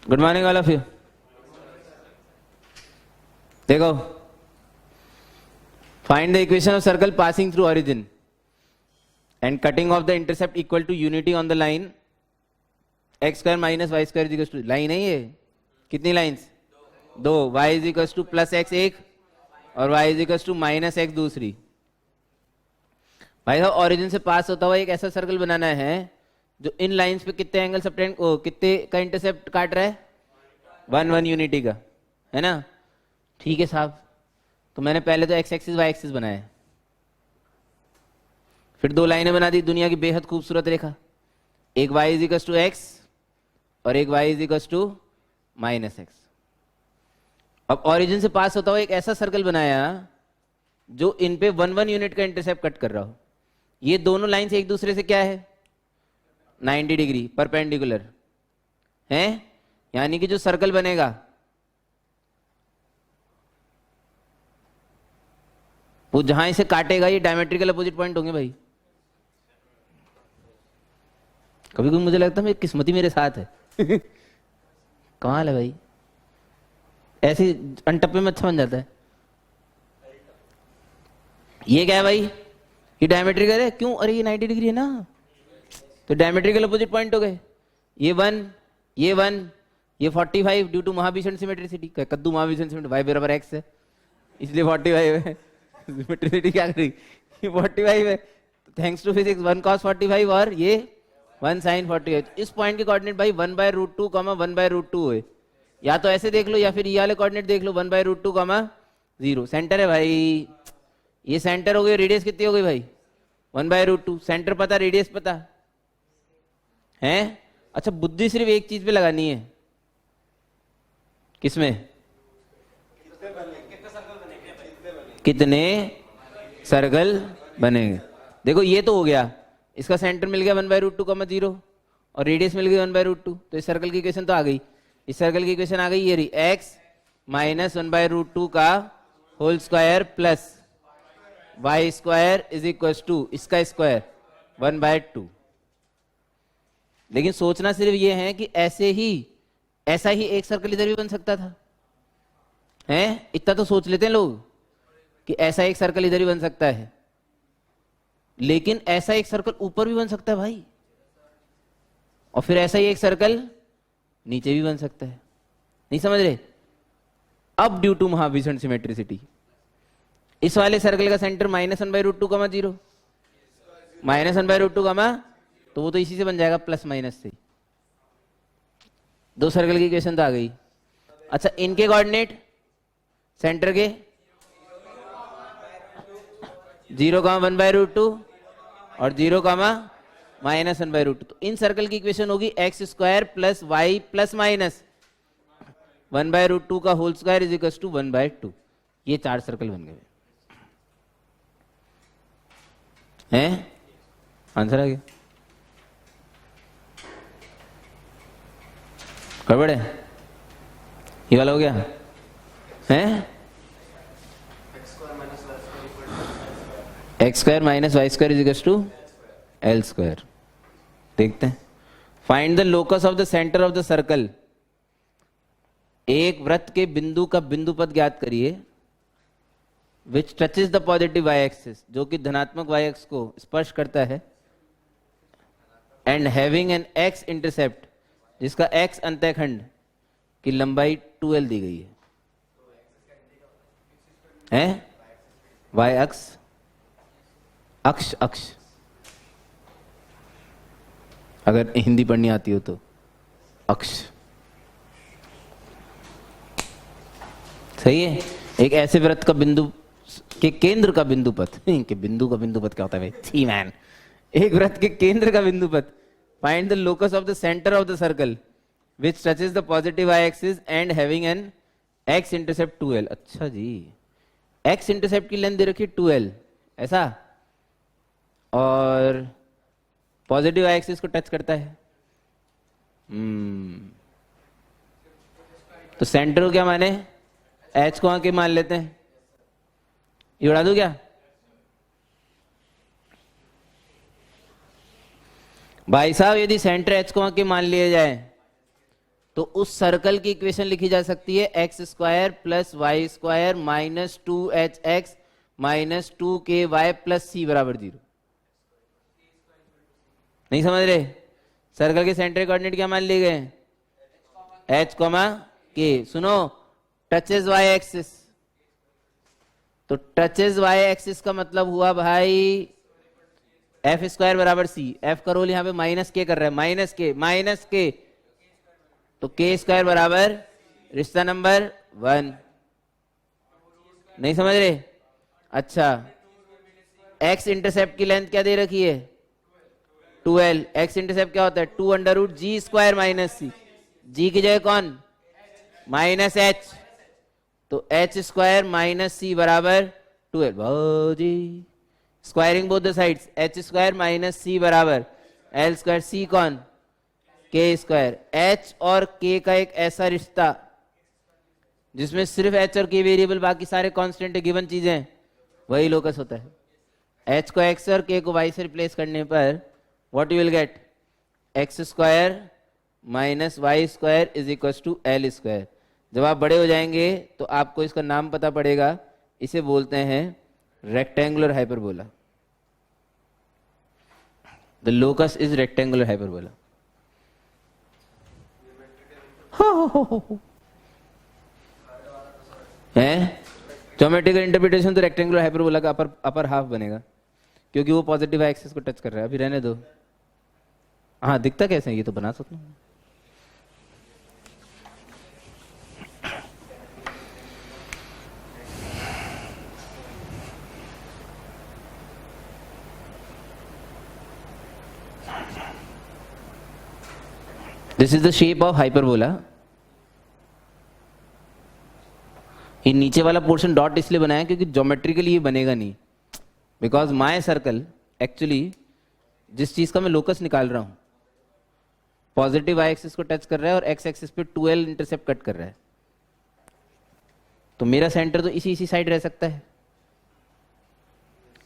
Good morning all of you. देखो, find the equation of circle passing through origin and cutting off the intercept equal to unity on the line x square minus y square is two, line है ये, कितनी lines? दो। y is equal to plus x एक और y is equal to minus x दूसरी। भाई साहब, origin से पास होता हुआ एक ऐसा सर्कल बनाना है जो इन लाइंस पे कितने एंगल सबटेंड कितने का इंटरसेप्ट काट रहा है? 1 1 यूनिटी का, है ना? ठीक है साहब, तो मैंने पहले तो एक्स एक्सिस वाई एक्सिस बनाया, फिर दो लाइनें बना दी दुनिया की बेहद खूबसूरत रेखा, एक y is equal to x और एक y is equal to minus x. अब ओरिजिन से पास होता हुआ एक ऐसा सर्कल बनाया जो इन पे 1 1 यूनिट का इंटरसेप्ट कट कर रहा हो। ये दोनों लाइंस एक दूसरे से क्या है? 90 डिग्री परपेंडिकुलर है, यानी कि जो सर्कल बनेगा वो जहां इसे काटेगा ये डायमेट्रिकल अपोजिट पॉइंट होंगे भाई। कभी कभी मुझे लगता है मेरी किस्मत ही मेरे साथ है कमाल है भाई, ऐसे अनटप्पे में अच्छा बन जाता है। ये क्या है भाई? ये डायमेट्रिकल है। क्यों? अरे ये 90 डिग्री है ना, तो डायमेट्रिकल अपोजिट पॉइंट हो गए। ये 1 ये 1 ये 45 ड्यू टू महाभीषण सिमेट्रिसिटी। कद्दू महाभीषण सिमेट्री, y बराबर x है इसलिए 45 है। सिमेट्रिसिटी क्या करेगी? ये 45 है, थैंक्स टू फिजिक्स 1 cos 45 और ये 1 sin 45। इस पॉइंट के कोऑर्डिनेट भाई 1/√2 1/√2 है। या तो ऐसे देख लो या फिर ये वाले कोऑर्डिनेट देख लो 1/√2 0। सेंटर है भाई, ये सेंटर हो गई। रेडियस कितनी हो गई भाई? 1/√2। सेंटर पता, रेडियस पता है? अच्छा, बुद्धि सिर्फ एक चीज पे लगानी है। किसमें? कितने सर्कल बनेंगे। देखो ये तो हो गया, इसका सेंटर मिल गया 1/√2 0 और रेडियस मिल गई 1/√2, तो इस सर्कल की इक्वेशन तो आ गई। इस सर्कल की इक्वेशन आ गई ये रही, x माइनस 1/√2 का whole square plus y square is equal to इसका स्क्वायर 1/2। लेकिन सोचना सिर्फ ये है कि ऐसा ही एक सर्कल इधर भी बन सकता था, हैं? इतना तो सोच लेते हैं लोग कि ऐसा एक सर्कल इधर ही बन सकता है, लेकिन ऐसा एक सर्कल ऊपर भी बन सकता है भाई, और फिर ऐसा ही एक सर्कल नीचे भी बन सकता है। नहीं समझ रहे? अब ड्यू टू महाभीषण सिमेट्रिसिटी इस वाले सर्कल का सेंटर -1/√2 0 -1/√2 तो वो तो इसी से बन जाएगा, प्लस माइनस से। दो सर्कल की इक्वेशन तो आ गई। अच्छा, इनके कोऑर्डिनेट सेंटर के 0 1/√2 और 0 -1/√2। तो इन सर्कल की इक्वेशन होगी x square plus y plus minus 1/√2 का whole square is equal to 1/2। ये चार सर्कल बन गए हैं। आंसर आ गया? गड़बड़ है? ये वाला हो गया हैं? X square minus y square is equal to l square. देखते हैं, find the locus of the centre of the circle. एक वृत्त के बिंदु का बिंदु पद ज्ञात करिए which touches the positive y axis, जो कि धनात्मक वाई एक्स को स्पर्श करता है, and having an x intercept, जिसका एक्स अंतःखंड की लंबाई 2l दी गई है? वाई अक्ष, अक्ष अक्ष, अगर हिंदी पढ़नी आती हो तो अक्ष सही है। एक ऐसे वृत्त का बिंदु के केंद्र का बिंदु पथ के बिंदु का बिंदु पथ क्या होता है भाई? छी मैन। एक वृत्त के केंद्र का बिंदु पथ। Find the locus of the centre of the circle which touches the positive y axis and having an x intercept 2l। अच्छा जी, एक्स इंटरसेप्ट की लेंथ दे रखी 2l ऐसा, और पॉजिटिव वाई एक्सिस को टच करता है। तो सेंटर को क्या माने? एच को आके मान लेते हैं। ये उड़ा दो क्या? भाई साहब, यदि सेंटर एच को आके मान लिया जाए तो उस सर्कल की इक्वेशन लिखी जा सकती है x square plus y square minus 2hx minus 2ky plus c बराबर 0। नहीं समझ रहे? सर्कल के सेंटर कोऑर्डिनेट क्या मान लिए गए? h, k। सुनो, टचेस y एक्सिस, तो टचेस y एक्सिस का मतलब हुआ भाई एफ स्क्वायर बराबर सी। एफ का रोल यहां पे माइनस के कर रहा है, माइनस के, तो के स्क्वायर बराबर रिश्ता नंबर 1। नहीं समझ रहे? अच्छा, एक्स इंटरसेप्ट की लेंथ क्या दे रखी है? 12। एक्स इंटरसेप्ट क्या होता है? 2 अंडर रूट जी स्क्वायर माइनस सी। जी की जगह कौन? माइनस एच, तो एच स्क्वायर माइनस सी बराबर 12। भाजी squaring both the sides, H square minus सी बराबर एल स्क्वायर, सी कौन? के स्क्वायर। एच और के का एक ऐसा रिश्ता जिसमें सिर्फ एच और के वेरिएबल, बाकी सारे कांस्टेंट है, गिवन चीजें, वही लोकस होता है। एच को एक्स और के को वाई से रिप्लेस करने पर what you will get? X square minus y square is equal to l square. जब आप बड़े हो जाएंगे तो आपको इसका नाम पता पड़ेगा, इसे बोलते हैं rectangular hyperbola. The locus is rectangular hyperbola. है ज्योमेट्रिकल इंटरप्रिटेशन तो रेक्टेंगुलर हाइपरबोला का अपर हाफ बनेगा, क्योंकि वो पॉजिटिव एक्सिस को टच कर रहा है। अभी रहने दो। हाँ, दिखता कैसे है ये तो बना सकता हूँ। This is the shape of hyperbola. ये नीचे वाला पोर्शन डॉट इसलिए बनाया क्योंकि ज्योमेट्रिकली ये बनेगा नहीं, बिकॉज माय सर्कल एक्चुअली जिस चीज का मैं लोकस निकाल रहा हूं पॉजिटिव वाई एक्सिस को टच कर रहा है और एक्स एक्सिस पे 12 इंटरसेप्ट कट कर रहा है, तो मेरा सेंटर तो इसी साइड रह सकता है,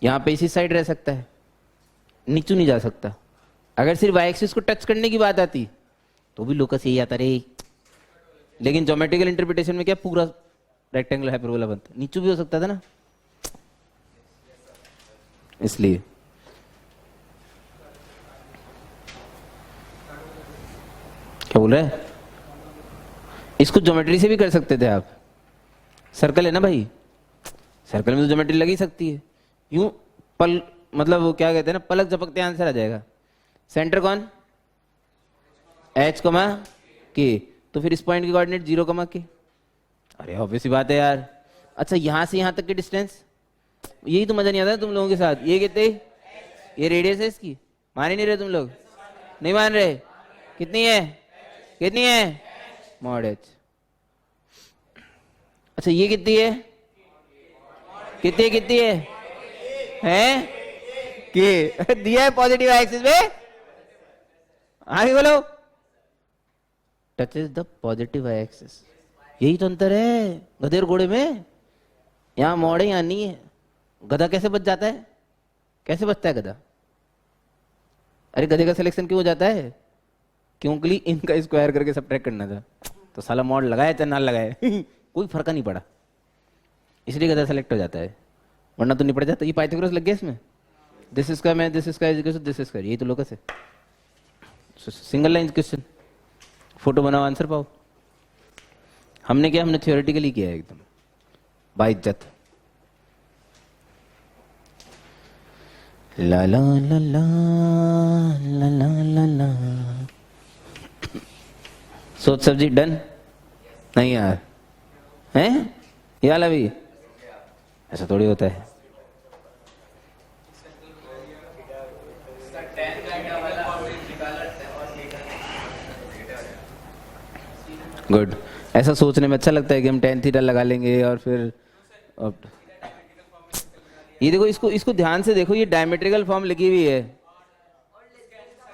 यहां पे इसी साइड रह सकता है, नीचे नहीं जा सकता। अगर सिर्फ वाई एक्सिस को टच करने की बात आती तो भी लोकस यही आता रे, लेकिन ज्योमेट्रिकल इंटरप्रिटेशन में क्या पूरा रेक्टेंगुलर हाइपरबोला बनता, नीचे भी हो सकता था ना, इसलिए। क्या बोल रहे हैं? इसको ज्योमेट्री से भी कर सकते थे आप। सर्कल है ना भाई, सर्कल में तो ज्योमेट्री लग ही सकती है। यूं पल मतलब वो क्या कहते हैं ना, पलक झपकते आंसर आ जाएगा। सेंटर कौन? एच कमा के, तो फिर इस पॉइंट की कोऑर्डिनेट 0 के। अरे ऑब्वियस ही बात है यार। अच्छा, यहां से यहां तक की डिस्टेंस, यही तो मजा नहीं आता तुम लोगों के साथ। ये कितने, ये रेडियस है इसकी, मान ही नहीं रहे तुम लोग, नहीं मान रहे। कितनी है, कितनी है? Mod H. अच्छा ये कितनी है, कितनी है, हैं? के दिया है पॉजिटिव एक्सिस पे, आगे बोलो, टचेस द पॉजिटिव एक्सिस। यही तो अंतर है गधे और घोड़े में, यहां मॉड है यहां नहीं है। गधा कैसे बच जाता है, कैसे बचता है गधा? अरे गधे का सिलेक्शन क्यों हो जाता है? क्योंकि इनका स्क्वायर करके सब्ट्रैक्ट करना था, तो साला मॉड लगाया चाहे ना लगाए कोई फर्क नहीं पड़ा, इसलिए गधा सेलेक्ट हो जाता है, वरना तो नहीं पड़ जाता। ये पाइथागोरस लग गया इसमें, दिस स्क्वायर में दिस स्क्वायर दिस स्क्वायर, यही तो लोकस है। सिंगल लाइन क्वेश्चन, फोटो बनाओ आंसर पाओ। हमने क्या, हमने थियोरेटिकली किया है एकदम बाइज्जत। ला ला ला ला ला ला ला ला। सोच सब्जी डन नहीं यार, हैं? ये वाला भी ऐसा थोड़ी होता है। गुड, ऐसा सोचने में अच्छा लगता है कि हम tan थीटा लगा लेंगे और फिर ये देखो, इसको ध्यान से देखो, ये डायमेट्रिकल फॉर्म लिखी हुई है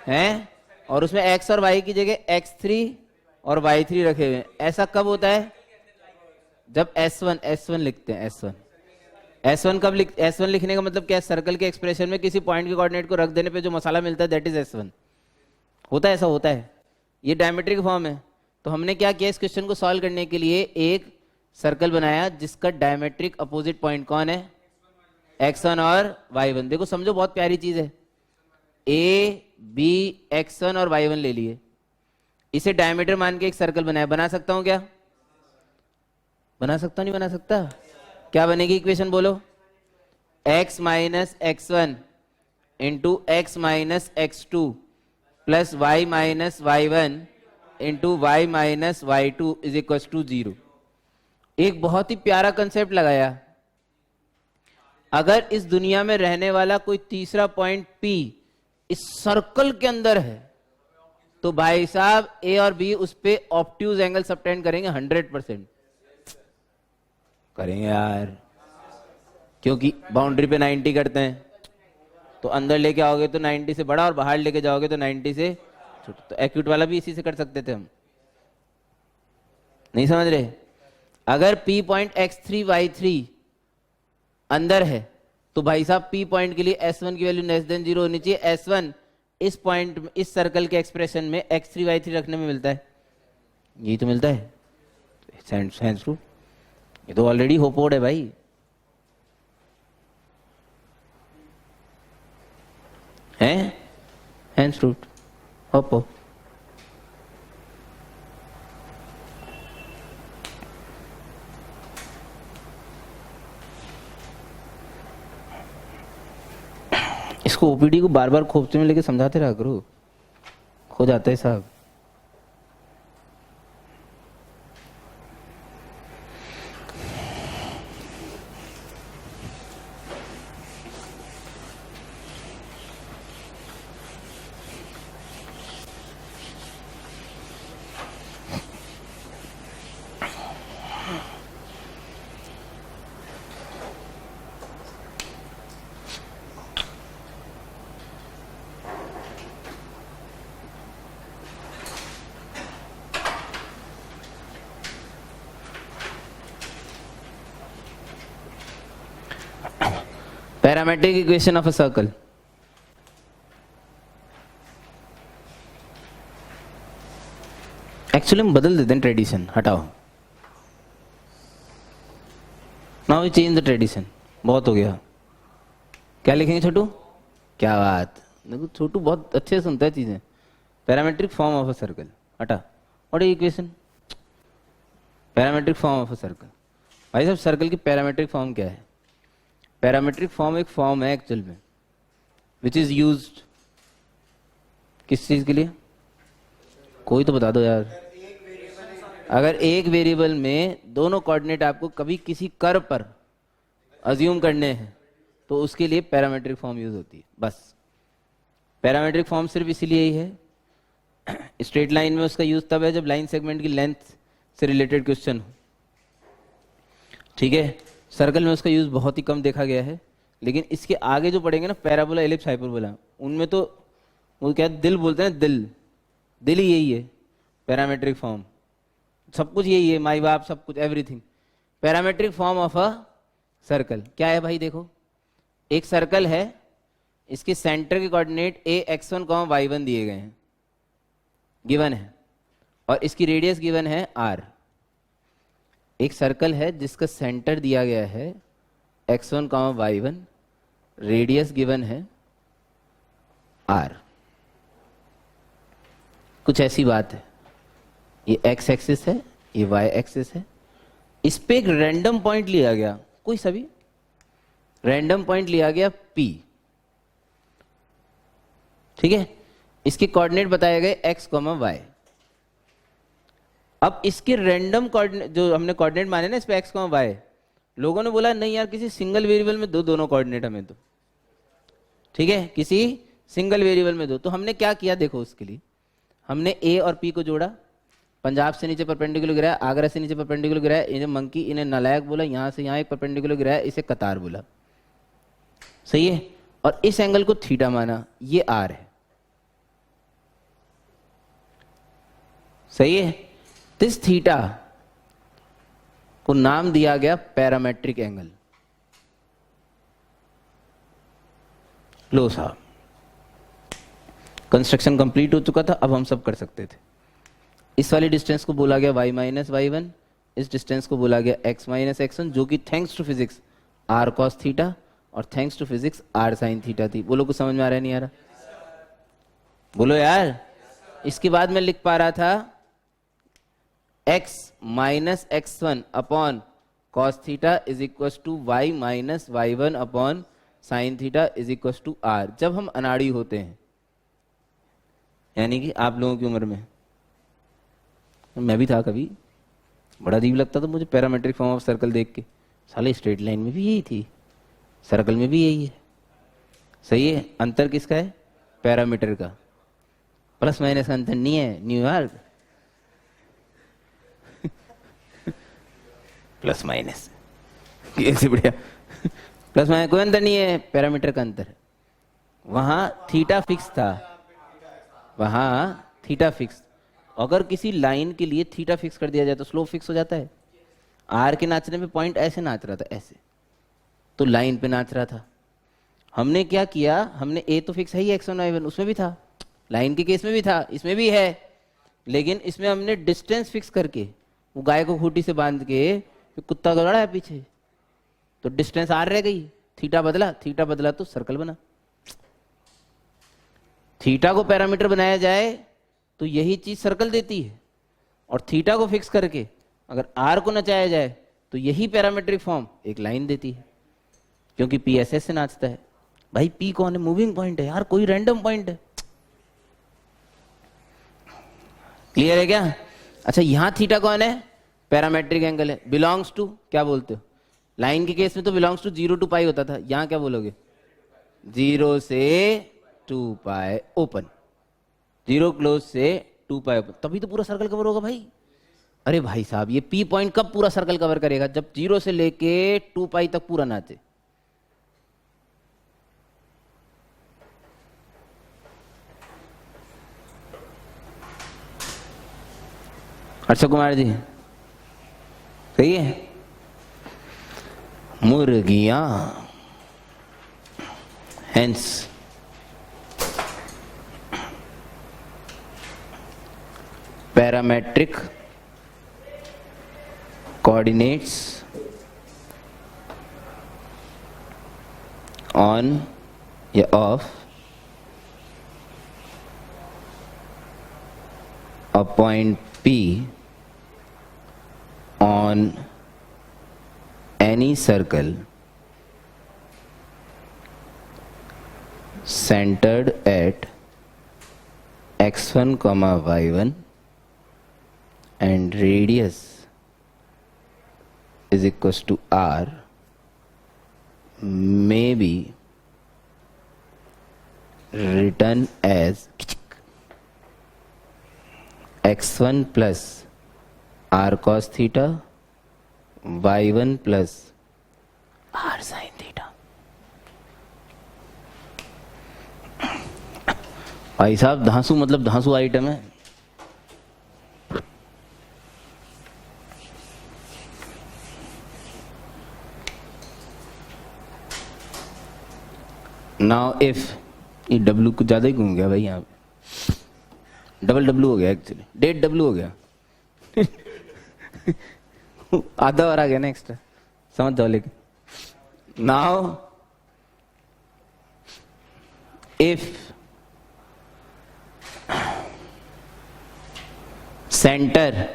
हैं, और उसमें x और y की जगह x3 और y3 रखे हुए हैं। ऐसा कब होता है? जब S1 लिखते हैं। S1 कब S1 लिखने का मतलब क्या है? सर्कल के एक्सप्रेशन में किसी पॉइंट के कोऑर्डिनेट को रख देने पे जो मसाला मिलता है दैट इज S1 होता है, ऐसा होता है। ये डायमेट्रिक फॉर्म है, तो हमने क्या किया, इस क्वेश्चन को सॉल्व करने के लिए एक सर्कल बनाया जिसका डायमेट्रिक अपोजिट पॉइंट कौन है, x1 और y1। देखो समझो बहुत प्यारी चीज है, a b x1 और y1 ले लिए, इसे डायमीटर मान के एक सर्कल बनाया। बना सकता हूं क्या, बना सकता नहीं बना सकता? क्या बनेगी इक्वेशन बोलो, x minus x1 into x minus x2 plus y minus y1 into y minus y2 is equal to 0। एक बहुत ही प्यारा कंसेप्ट लगाया। अगर इस दुनिया में रहने वाला कोई तीसरा पॉइंट P इस सर्कल के अंदर है तो भाई साहब A और B उस पे ऑब्ट्यूज एंगल सबटेंड करेंगे 100% करेंगे यार, क्योंकि बाउंड्री पे 90 करते हैं, तो अंदर लेके आओगे तो 90 से बड़ा और बाहर लेके जाओगे तो 90 से छोटा। तो एक्यूट वाला भी इसी से कर सकते थे हम, नहीं समझ रहे? अगर P पॉइंट x3 y3 अंदर है तो भाई साहब P पॉइंट के लिए S1 की वैल्यू लेस देन 0 होनी चाहिए। S1 इस पॉइंट, इस सर्कल के एक्सप्रेशन में x3 y3 रखने में मिलता है, यही तो मिलता है। सेंस ट्रू, ये तो ऑलरेडी होपोड है भाई। हैं हैंड्स रूट होपो। इसको ओपीडी को बार बार खोपचे में लेके समझाते रहा करो, खो जाता है साहब। Parametric equation of a circle. Actually हम बदल देते हैं ट्रेडिशन, हटाओ। Now we change the tradition, बहुत हो गया। क्या लिखेंगे छोटू? क्या बात, देखो छोटू बहुत अच्छे से सुनता है चीजें। Parametric form of a circle, हटा। What is equation? Parametric form of a circle. भाई साहब सर्कल की पैरामेट्रिक फॉर्म क्या है? पैरामेट्रिक फॉर्म एक फॉर्म है एक्चुअल में विच इज यूज्ड किस चीज के लिए? कोई तो बता दो यार। अगर एक वेरिएबल में दोनों कोऑर्डिनेट आपको कभी किसी कर्व पर अज्यूम करने हैं तो उसके लिए पैरामेट्रिक फॉर्म यूज होती है। बस पैरामेट्रिक फॉर्म सिर्फ इसीलिए ही है। स्ट्रेट लाइन में उसका यूज तब है जब लाइन सेगमेंट की लेंथ से रिलेटेड क्वेश्चन हो, ठीक है। सर्कल में उसका यूज बहुत ही कम देखा गया है, लेकिन इसके आगे जो पढ़ेंगे ना, पैराबोला, एलिप्स, हाइपरबोला, उनमें तो वो क्या दिल बोलते हैं, दिल ही यही है पैरामेट्रिक फॉर्म। सब कुछ यही है, माई बाप, सब कुछ, everything. Parametric form of a circle क्या है भाई? देखो एक सर्कल है, इसके सेंटर के कोऑर्डिनेट a x1, y1 दिए गए हैं, गिवन है, और इसकी रेडियस गिवन है r। एक सर्कल है जिसका सेंटर दिया गया है x1, y1, रेडियस गिवन है r। कुछ ऐसी बात है, ये x एक्सिस है, ये y एक्सिस है, इस पे एक रैंडम पॉइंट लिया गया, कोई सा भी रैंडम पॉइंट लिया गया P, ठीक है। इसके कोऑर्डिनेट बताए गए x, y। अब इसके रैंडम कोऑर्डिनेट जो हमने कोऑर्डिनेट माने ना इस पे x, y, लोगों ने बोला नहीं यार किसी सिंगल वेरिएबल में दो दोनों कोऑर्डिनेट हमें दो, ठीक है, किसी सिंगल वेरिएबल में दो। तो हमने क्या किया देखो, उसके लिए हमने a और p को जोड़ा, पंजाब से नीचे परपेंडिकुलर गिराया, आगरा से नीचे परपेंडिकुलर गिराया, इन्हें मंकी, इन्हें नालायक बोला, यहां से यहां एक परपेंडिकुलर गिराया, इसे कतार बोला, सही है। और इस एंगल को थीटा माना, ये r है, सही है। दिस थीटा को नाम दिया गया पैरामेट्रिक एंगल। लो साहब कंस्ट्रक्शन कंप्लीट हो चुका था, अब हम सब कर सकते थे। इस वाली डिस्टेंस को बोला गया y माइनस वाई वन, इस डिस्टेंस को बोला गया x माइनस एक्स वन, जो कि thanks to physics r cos थीटा और thanks to physics r sin थीटा थी। बोलो कुछ समझ में आ रहा है नहीं आ रहा? बोलो यार। इसके बाद मैं लिख पा रहा था x minus x one upon cos theta is equal to y minus y one upon sine theta is equal to r. जब हम अनाड़ी होते हैं, यानी कि आप लोगों की उम्र में, मैं भी था कभी, बड़ा अजीब लगता था मुझे पैरामेट्रिक फॉर्म ऑफ सर्कल देख के। साले स्ट्रेट लाइन में भी यही थी, सर्कल में भी यही है। सही है, अंतर किसका है? पैरामीटर का। प्लस माइनस का अंतर नहीं है, न्यूयॉर्क प्लस माइनस ऐसे बढ़िया प्लस माइनस कोई अंतर नहीं है, पैरामीटर का अंतर है। वहां थीटा फिक्स था, वहां थीटा फिक्स। अगर किसी लाइन के लिए थीटा फिक्स कर दिया जाए तो स्लोप फिक्स हो जाता है। आर के नाचने में पॉइंट ऐसे नाच रहा था, ऐसे, तो लाइन पे नाच रहा था। हमने क्या किया, हमने ए तो फिक्स है ही x1 y1, उसमें भी था, लाइन के केस में भी था, इसमें भी है, लेकिन इसमें हमने डिस्टेंस फिक्स करके, वो गाय को खूंटी से बांध के, कुत्ता दौड़ा है पीछे, तो डिस्टेंस आर रह गई। थीटा बदला तो सर्कल बना। थीटा को पैरामीटर बनाया जाए तो यही चीज सर्कल देती है, और थीटा को फिक्स करके अगर आर को नचाया जाए तो यही पैरामेट्रिक फॉर्म एक लाइन देती है, क्योंकि पी एस एस से नाचता है। भाई पी कौन है? मूविंग पॉइंट है यार, कोई रैंडम पॉइंट है। क्लियर है क्या? अच्छा, यहां थीटा कौन है? पैरामेट्रिक एंगल है। बिलोंग्स टू क्या बोलते हो? लाइन के केस में तो बिलोंग्स टू 0 to पाई होता था, यहां क्या बोलोगे? 0 से 2 पाई ओपन, 0 क्लोज से 2 पाई ओपन, तभी तो पूरा सर्कल कवर होगा भाई। अरे भाई साहब, ये पी पॉइंट कब पूरा सर्कल कवर करेगा? जब 0 से लेके 2 पाई तक पूरा नाचे। अच्छा कुमार जी, सही है। मुर्गियां, हेंस पैरामेट्रिक coordinates on या of a point P on any circle centered at x1, y1 and radius is equals to r may be written as x1 plus r cos theta, y1 plus r sin theta। भाई साहब, धांसू मतलब धांसू item है। Now if, ये W कुछ ज्यादा ही घूम गया भाई, यहाँ पे डबल डब्लू हो गया, एक्चुअली डेढ़ डब्लू हो गया आधा और आ गया ना एक्स्ट्रा, समझ जाओ। लेकिन now if centre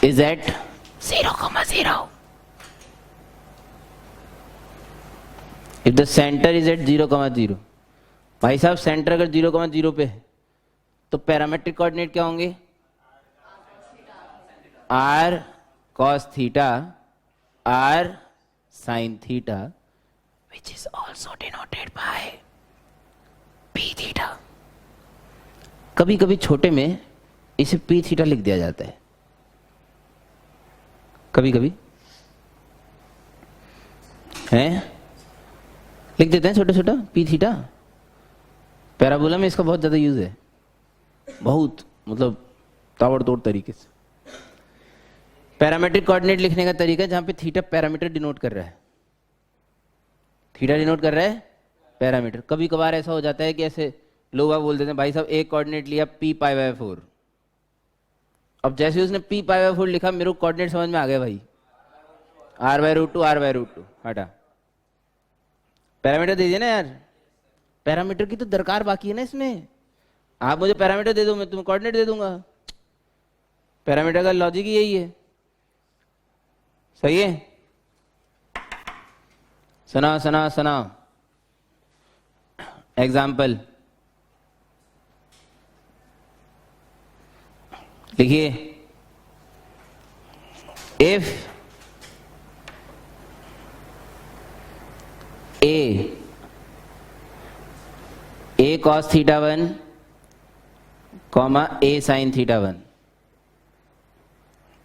is at 0,0, if the centre is at 0,0, भाई साहब सेंटर अगर 0,0 पे है तो पैरामेट्रिक कोऑर्डिनेट क्या होंगे? r cos theta, r sin theta, which is also denoted by p theta. कभी कभी छोटे में इसे p थीटा लिख दिया जाता है, कभी कभी है लिख देते हैं छोटा छोटा पी थीटा। पैराबोला में इसका बहुत ज्यादा यूज है, बहुत मतलब ताबड़तोड़ तरीके से। पैरामेट्रिक कोऑर्डिनेट लिखने का तरीका जहां पे थीटा पैरामीटर डिनोट कर रहा है, थीटा डिनोट कर रहा है पैरामीटर। कभी कभार ऐसा हो जाता है कि ऐसे लोग बोल देते हैं भाई साहब एक कोऑर्डिनेट लिया p पाई बाय 4, अब जैसे उसने p पाई बाय 4 लिखा, मेरे को कोऑर्डिनेट समझ में आ गया भाई, r/√2 r/√2 हटा। पैरामीटर दे दिया ना यार, पैरामीटर की तो दरकार बाकी है ना इसमें। आप मुझे पैरामीटर दे दो, मैं तुम्हें कोऑर्डिनेट दे दूंगा। पैरामीटर का लॉजिक ही यही है। सही है? सुना सुना सुना एग्जाम्पल लिखिए। If a cos theta 1 comma a sin theta 1,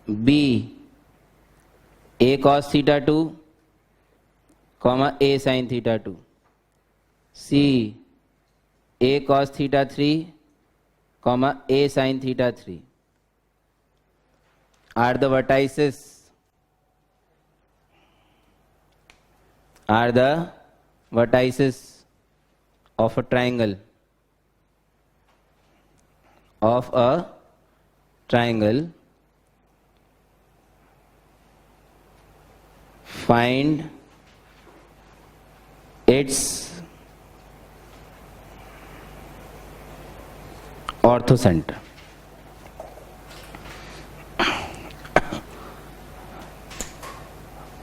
b a cos theta 2 comma a sin theta 2, c a cos theta 3 comma a sin theta 3 are the vertices of a triangle find its orthocenter।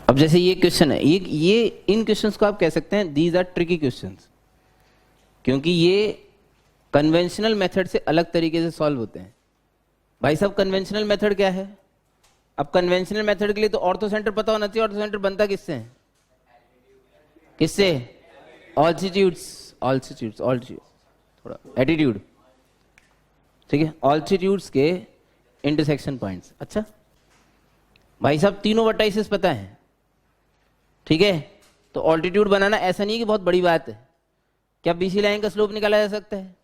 अब जैसे ये question है, ये इन questions को आप कह सकते हैं दीज आर ट्रिकी क्वेश्चंस, क्योंकि ये कन्वेंशनल मेथड से अलग तरीके से सॉल्व होते हैं। भाई साहब कन्वेंशनल मेथड क्या है? अब कन्वेंशनल मेथड के लिए तो ऑर्थोसेंटर पता होना चाहिए। ऑर्थोसेंटर बनता किससे है? किससे? ऑल्टीट्यूड्स थोड़ा एटीट्यूड, ठीक है, ऑल्टीट्यूड्स के इंटरसेक्शन पॉइंट्स। अच्छा भाई साहब तीनों वर्टाइसेस पता है, ठीक है, तो ऑल्टीट्यूड बनाना ऐसा नहीं कि बहुत बड़ी बात है। क्या बीसी लाइन का स्लोप निकाला जा सकता है?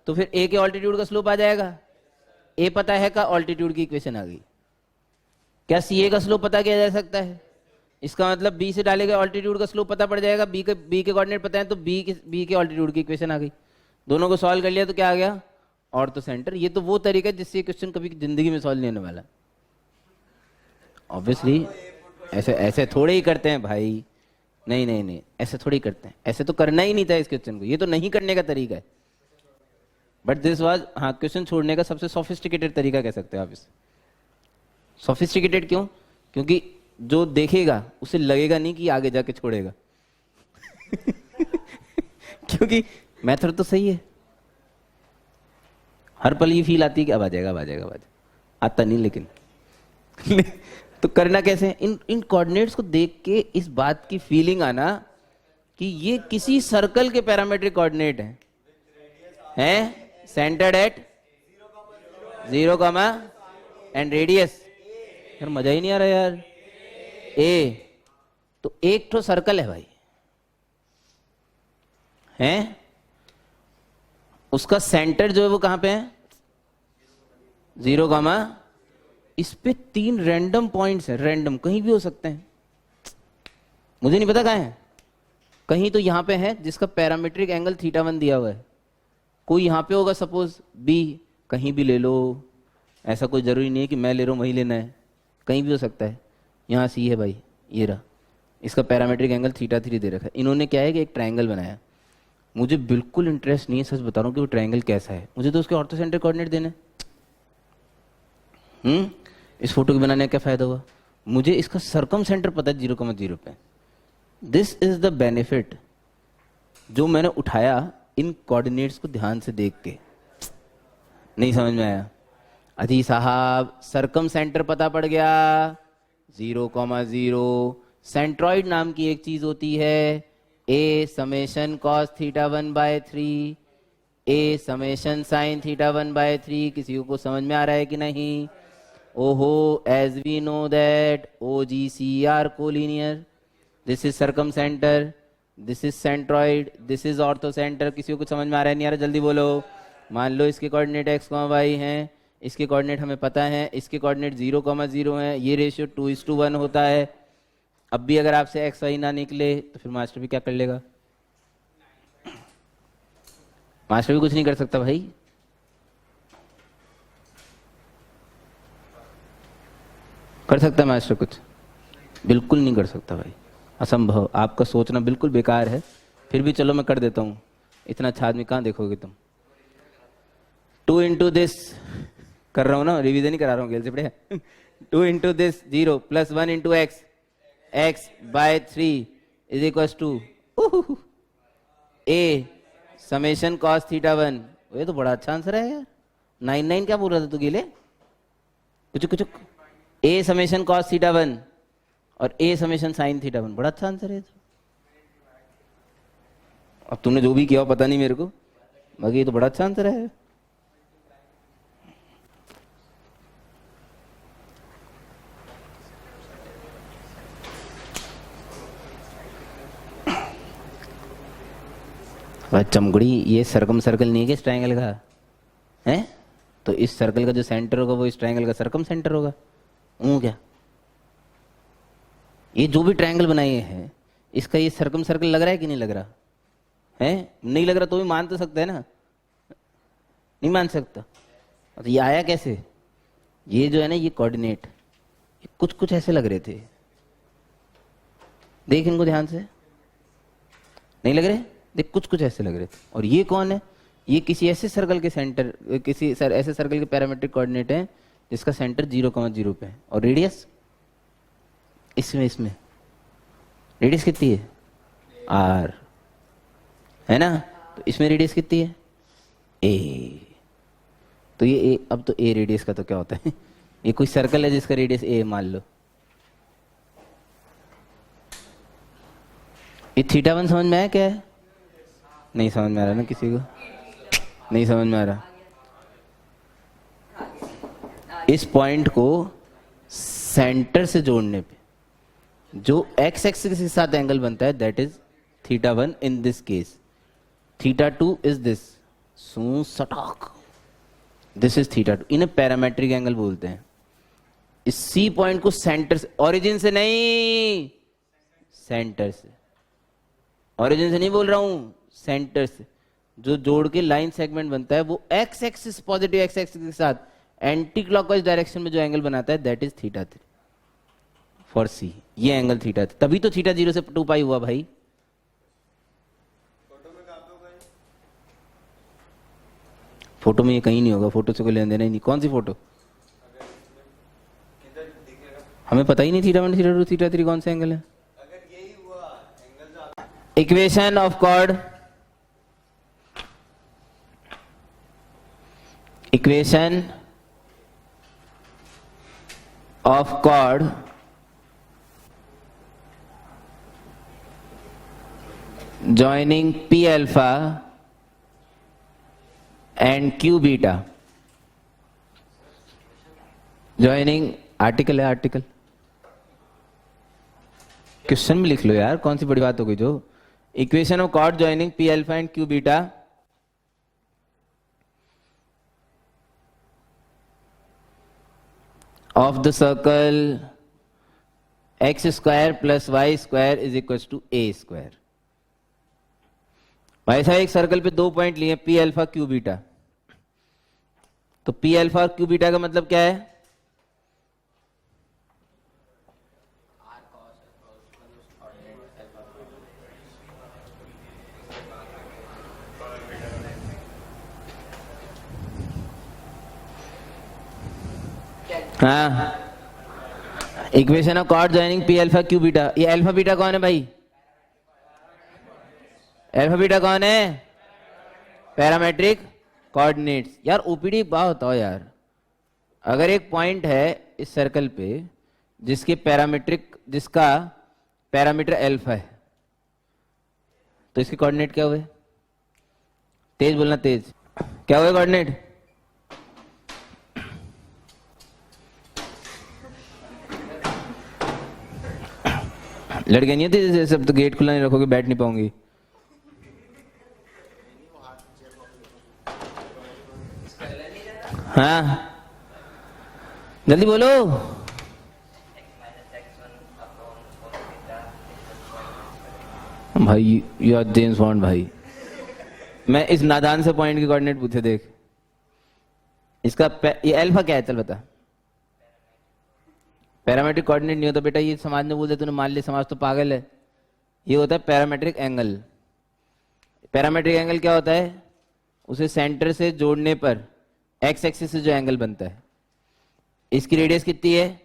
तो फिर ए के ऑल्टीट्यूड का स्लोप आ जाएगा। ए पता है का, ऑल्टीट्यूड की इक्वेशन आ गई। क्या सी ए का स्लोप पता किया जा सकता है? इसका मतलब बी से डाले गए ऑल्टीट्यूड का स्लोप पता पड़ जाएगा। बी के कोऑर्डिनेट पता है तो बी के ऑल्टीट्यूड की इक्वेशन आ गई। दोनों को सॉल्व कर लिया तो क्या आ गया? ऑर्थोसेंटर। ये तो वो तरीका है जिससे क्वेश्चन कभी जिंदगी में सॉल्व नहीं होने वाला। ऑब्वियसली ऐसे थोड़े ही करते हैं भाई, नहीं, ऐसे थोड़ी करते हैं। ऐसे तो करना ही नहीं था इस क्वेश्चन को, ये तो नहीं करने का तरीका है। बट दिस वाज, हाँ, क्वेश्चन छोड़ने का सबसे सोफिस्टिकेटेड तरीका कह सकते हैं आप इसे। सोफिस्टिकेटेड क्यों? क्योंकि जो देखेगा उसे लगेगा नहीं कि आगे जाके छोड़ेगा क्योंकि मेथड तो सही है। हर पल ये फील आती है कि अब आ जाएगा। आता नहीं लेकिन तो करना कैसे? इन कोऑर्डिनेट्स को देख के इस बात की फीलिंग आना कि ये किसी सर्कल के पैरामीट्रिक कोऑर्डिनेट हैं, सेंटर्ड एट 0, एंड रेडियस। यार मजा ही नहीं आ रहा यार। ए तो एक तो सर्कल है भाई, हैं, उसका सेंटर जो है वो कहां पे है? 0, इस पे 3 रैंडम पॉइंट्स हैं। रैंडम कहीं भी हो सकते हैं, मुझे नहीं पता कहां है। कहीं तो यहां पे है जिसका पैरामीट्रिक एंगल थीटा 1 दिया हुआ है। कोई यहां पे होगा सपोज बी, कहीं भी ले लो, ऐसा कोई जरूरी नहीं है कि मैं ले रहा हूं वही लेना है, कहीं भी हो सकता है। यहाँ सी है भाई, ये रहा, इसका पैरामीट्रिक एंगल थीटा 3 दे रखा है। इन्होंने क्या है कि एक ट्रायंगल बनाया। मुझे बिल्कुल इंटरेस्ट नहीं है, सच बता रहा हूँ, कि वो ट्रायंगल कैसा है। मुझे तो उसके ऑर्थोसेंटर कोऑर्डिनेट देने। इस फोटो के बनाने का क्या फायदा हुआ? मुझे इसका सरकम सेंटर पता है 0,0 पे। दिस इज द बेनिफिट जो मैंने उठाया इन कोऑर्डिनेट्स को ध्यान से देख के। नहीं समझ में आया? अजी साहब सरकम सेंटर पता पड़ गया 0,0। सेंट्रॉइड नाम की एक चीज होती है, ए समेशन कॉस थीटा 1/3, ए समेशन साइन थीटा 1/3। किसी को समझ में आ रहा है कि नहीं? ओहो, as we know that OGC are collinear. This is circumcentre, this is centroid, this is orthocentre. किसी को समझ में आ रहा है? नहीं आ रहा? जल्दी बोलो। मान लो इसके कोऑर्डिनेट x, y हैं, इसके कोऑर्डिनेट हमें पता है, इसके कोऑर्डिनेट 0,0 हैं। ये रेशियो 2:1 होता है। अब भी अगर आपसे x y ना निकले तो फिर मास्टर भी क्या कर लेगा? मास्टर भी कुछ नहीं कर सकता भाई। कर सकता है मास्टर कुछ? बिल्कुल नहीं कर सकता भाई, असंभव। आपका सोचना बिल्कुल बेकार है। फिर भी चलो मैं कर देता हूँ, इतना अच्छा आदमी कहाँ देखोगे तुम। 2 इंटू दिस कर रहा हूँ ना, रिवीजन ही करा रहा हूँ गेल से पड़े। 2 into this 0 plus 1 into x, x by 3 is equal to a summation cos theta 1। ये तो बड़ा अच्छा आंसर है यार। 9 क्या बोल रहा था तू गिले? कुछ कुछ ए समेशन कॉस थीटा 1 और ए समेशन साइन थीटा 1, बड़ा अच्छा आंसर है तो। अब तूने जो भी किया हो पता नहीं मेरे को, बाकी ये तो बड़ा अच्छा आंसर है। चमगुड़ी, ये सर्कम सर्कल नहीं है कि इस ट्रायंगल का है? तो इस सर्कल का जो सेंटर होगा वो इस ट्रायंगल का सर्कम सेंटर होगा। क्या ये जो भी ट्रायंगल बनाए हैं इसका ये सर्कम सर्कल लग रहा है कि नहीं लग रहा है? नहीं लग रहा तो भी मान तो सकते हैं ना, नहीं मान सकता? तो ये आया कैसे? ये जो है ना, ये कोऑर्डिनेट कुछ कुछ ऐसे लग रहे थे, देख इनको ध्यान से, नहीं लग रहे? देख कुछ कुछ ऐसे लग रहे थे। और ये कौन है? ये किसी ऐसे सर्कल के सेंटर, किसी ऐसे सर्कल के पैरामीट्रिक कोऑर्डिनेट है जिसका सेंटर 0,0 पे है। और रेडियस इसमें रेडियस कितनी है? r है ना? तो इसमें रेडियस कितनी है? a। तो ये a, अब तो a रेडियस का तो क्या होता है? ये कोई सर्कल है जिसका रेडियस a मान लो। ये θ1 समझ में आया क्या है? नहीं समझ में आ रहा ना किसी को? नहीं समझ में आ रहा। इस पॉइंट को सेंटर से जोड़ने पे जो x एक्सिस के साथ एंगल बनता है that is θ1 in this case. θ2 is this, सू सटाक, दिस इज θ2। इन्हें पैरामेट्रिक एंगल बोलते हैं। इस सी पॉइंट को सेंटर से, ओरिजिन से नहीं, सेंटर से, ओरिजिन से नहीं बोल रहा हूं, सेंटर से जो जोड़ के लाइन सेगमेंट बनता है वो x axis, positive x axis के साथ एंटी क्लॉकवाइज डायरेक्शन में जो एंगल बनाता है दैट इज θ3 फॉर सी। ये एंगल θ3, तभी तो θ0 से 2 पाई हुआ भाई। फोटो में ये कहीं नहीं होगा, फोटो से कोई लेन देना ही नहीं। कौन सी फोटो? हमें पता ही नहीं θ1 θ2 θ3 कौन सा एंगल है। Equation of chord, equation of chord joining p alpha and q beta, joining article है, आर्टिकल क्वेश्चन में लिख लो यार, कौन सी बड़ी बात हो गई जो। Equation of chord joining p alpha and q beta of the circle x square plus y square is equals to a square। भाई साहब एक सर्कल पे 2 पॉइंट लिए, पी अल्फा क्यू बीटा। तो पी अल्फा और क्यू बीटा का मतलब क्या है? हाँ, equation of chord joining p alpha q beta. ये अल्फा बीटा कौन है भाई? अल्फा बीटा कौन है? Parametric coordinates. यार ओपीडी बात बताओ यार, अगर एक पॉइंट है इस सर्कल पे जिसका पैरामीटर अल्फा है तो इसके कोऑर्डिनेट क्या हुए? तेज बोलना, तेज। क्या हुए कोऑर्डिनेट? लड़के नहीं होती सब, तो गेट खुला नहीं रखोगे बैठ नहीं पाऊंगी। हाँ जल्दी बोलो। भाई यू आर जेम्स बॉन्ड भाई। मैं इस नादान से पॉइंट के कोऑर्डिनेट पूछे देख। इसका ये अल्फा क्या है? चल बता। पैरामेट्रिक कोऑर्डिनेट नहीं होता बेटा, ये समाज ने बोल दिया तूने मान लिया, समाज तो पागल है। ये होता है पैरामेट्रिक एंगल। पैरामेट्रिक एंगल क्या होता है? उसे सेंटर से जोड़ने पर एक्स एक्सिस से जो एंगल बनता है, इसकी रेडियस कितनी है?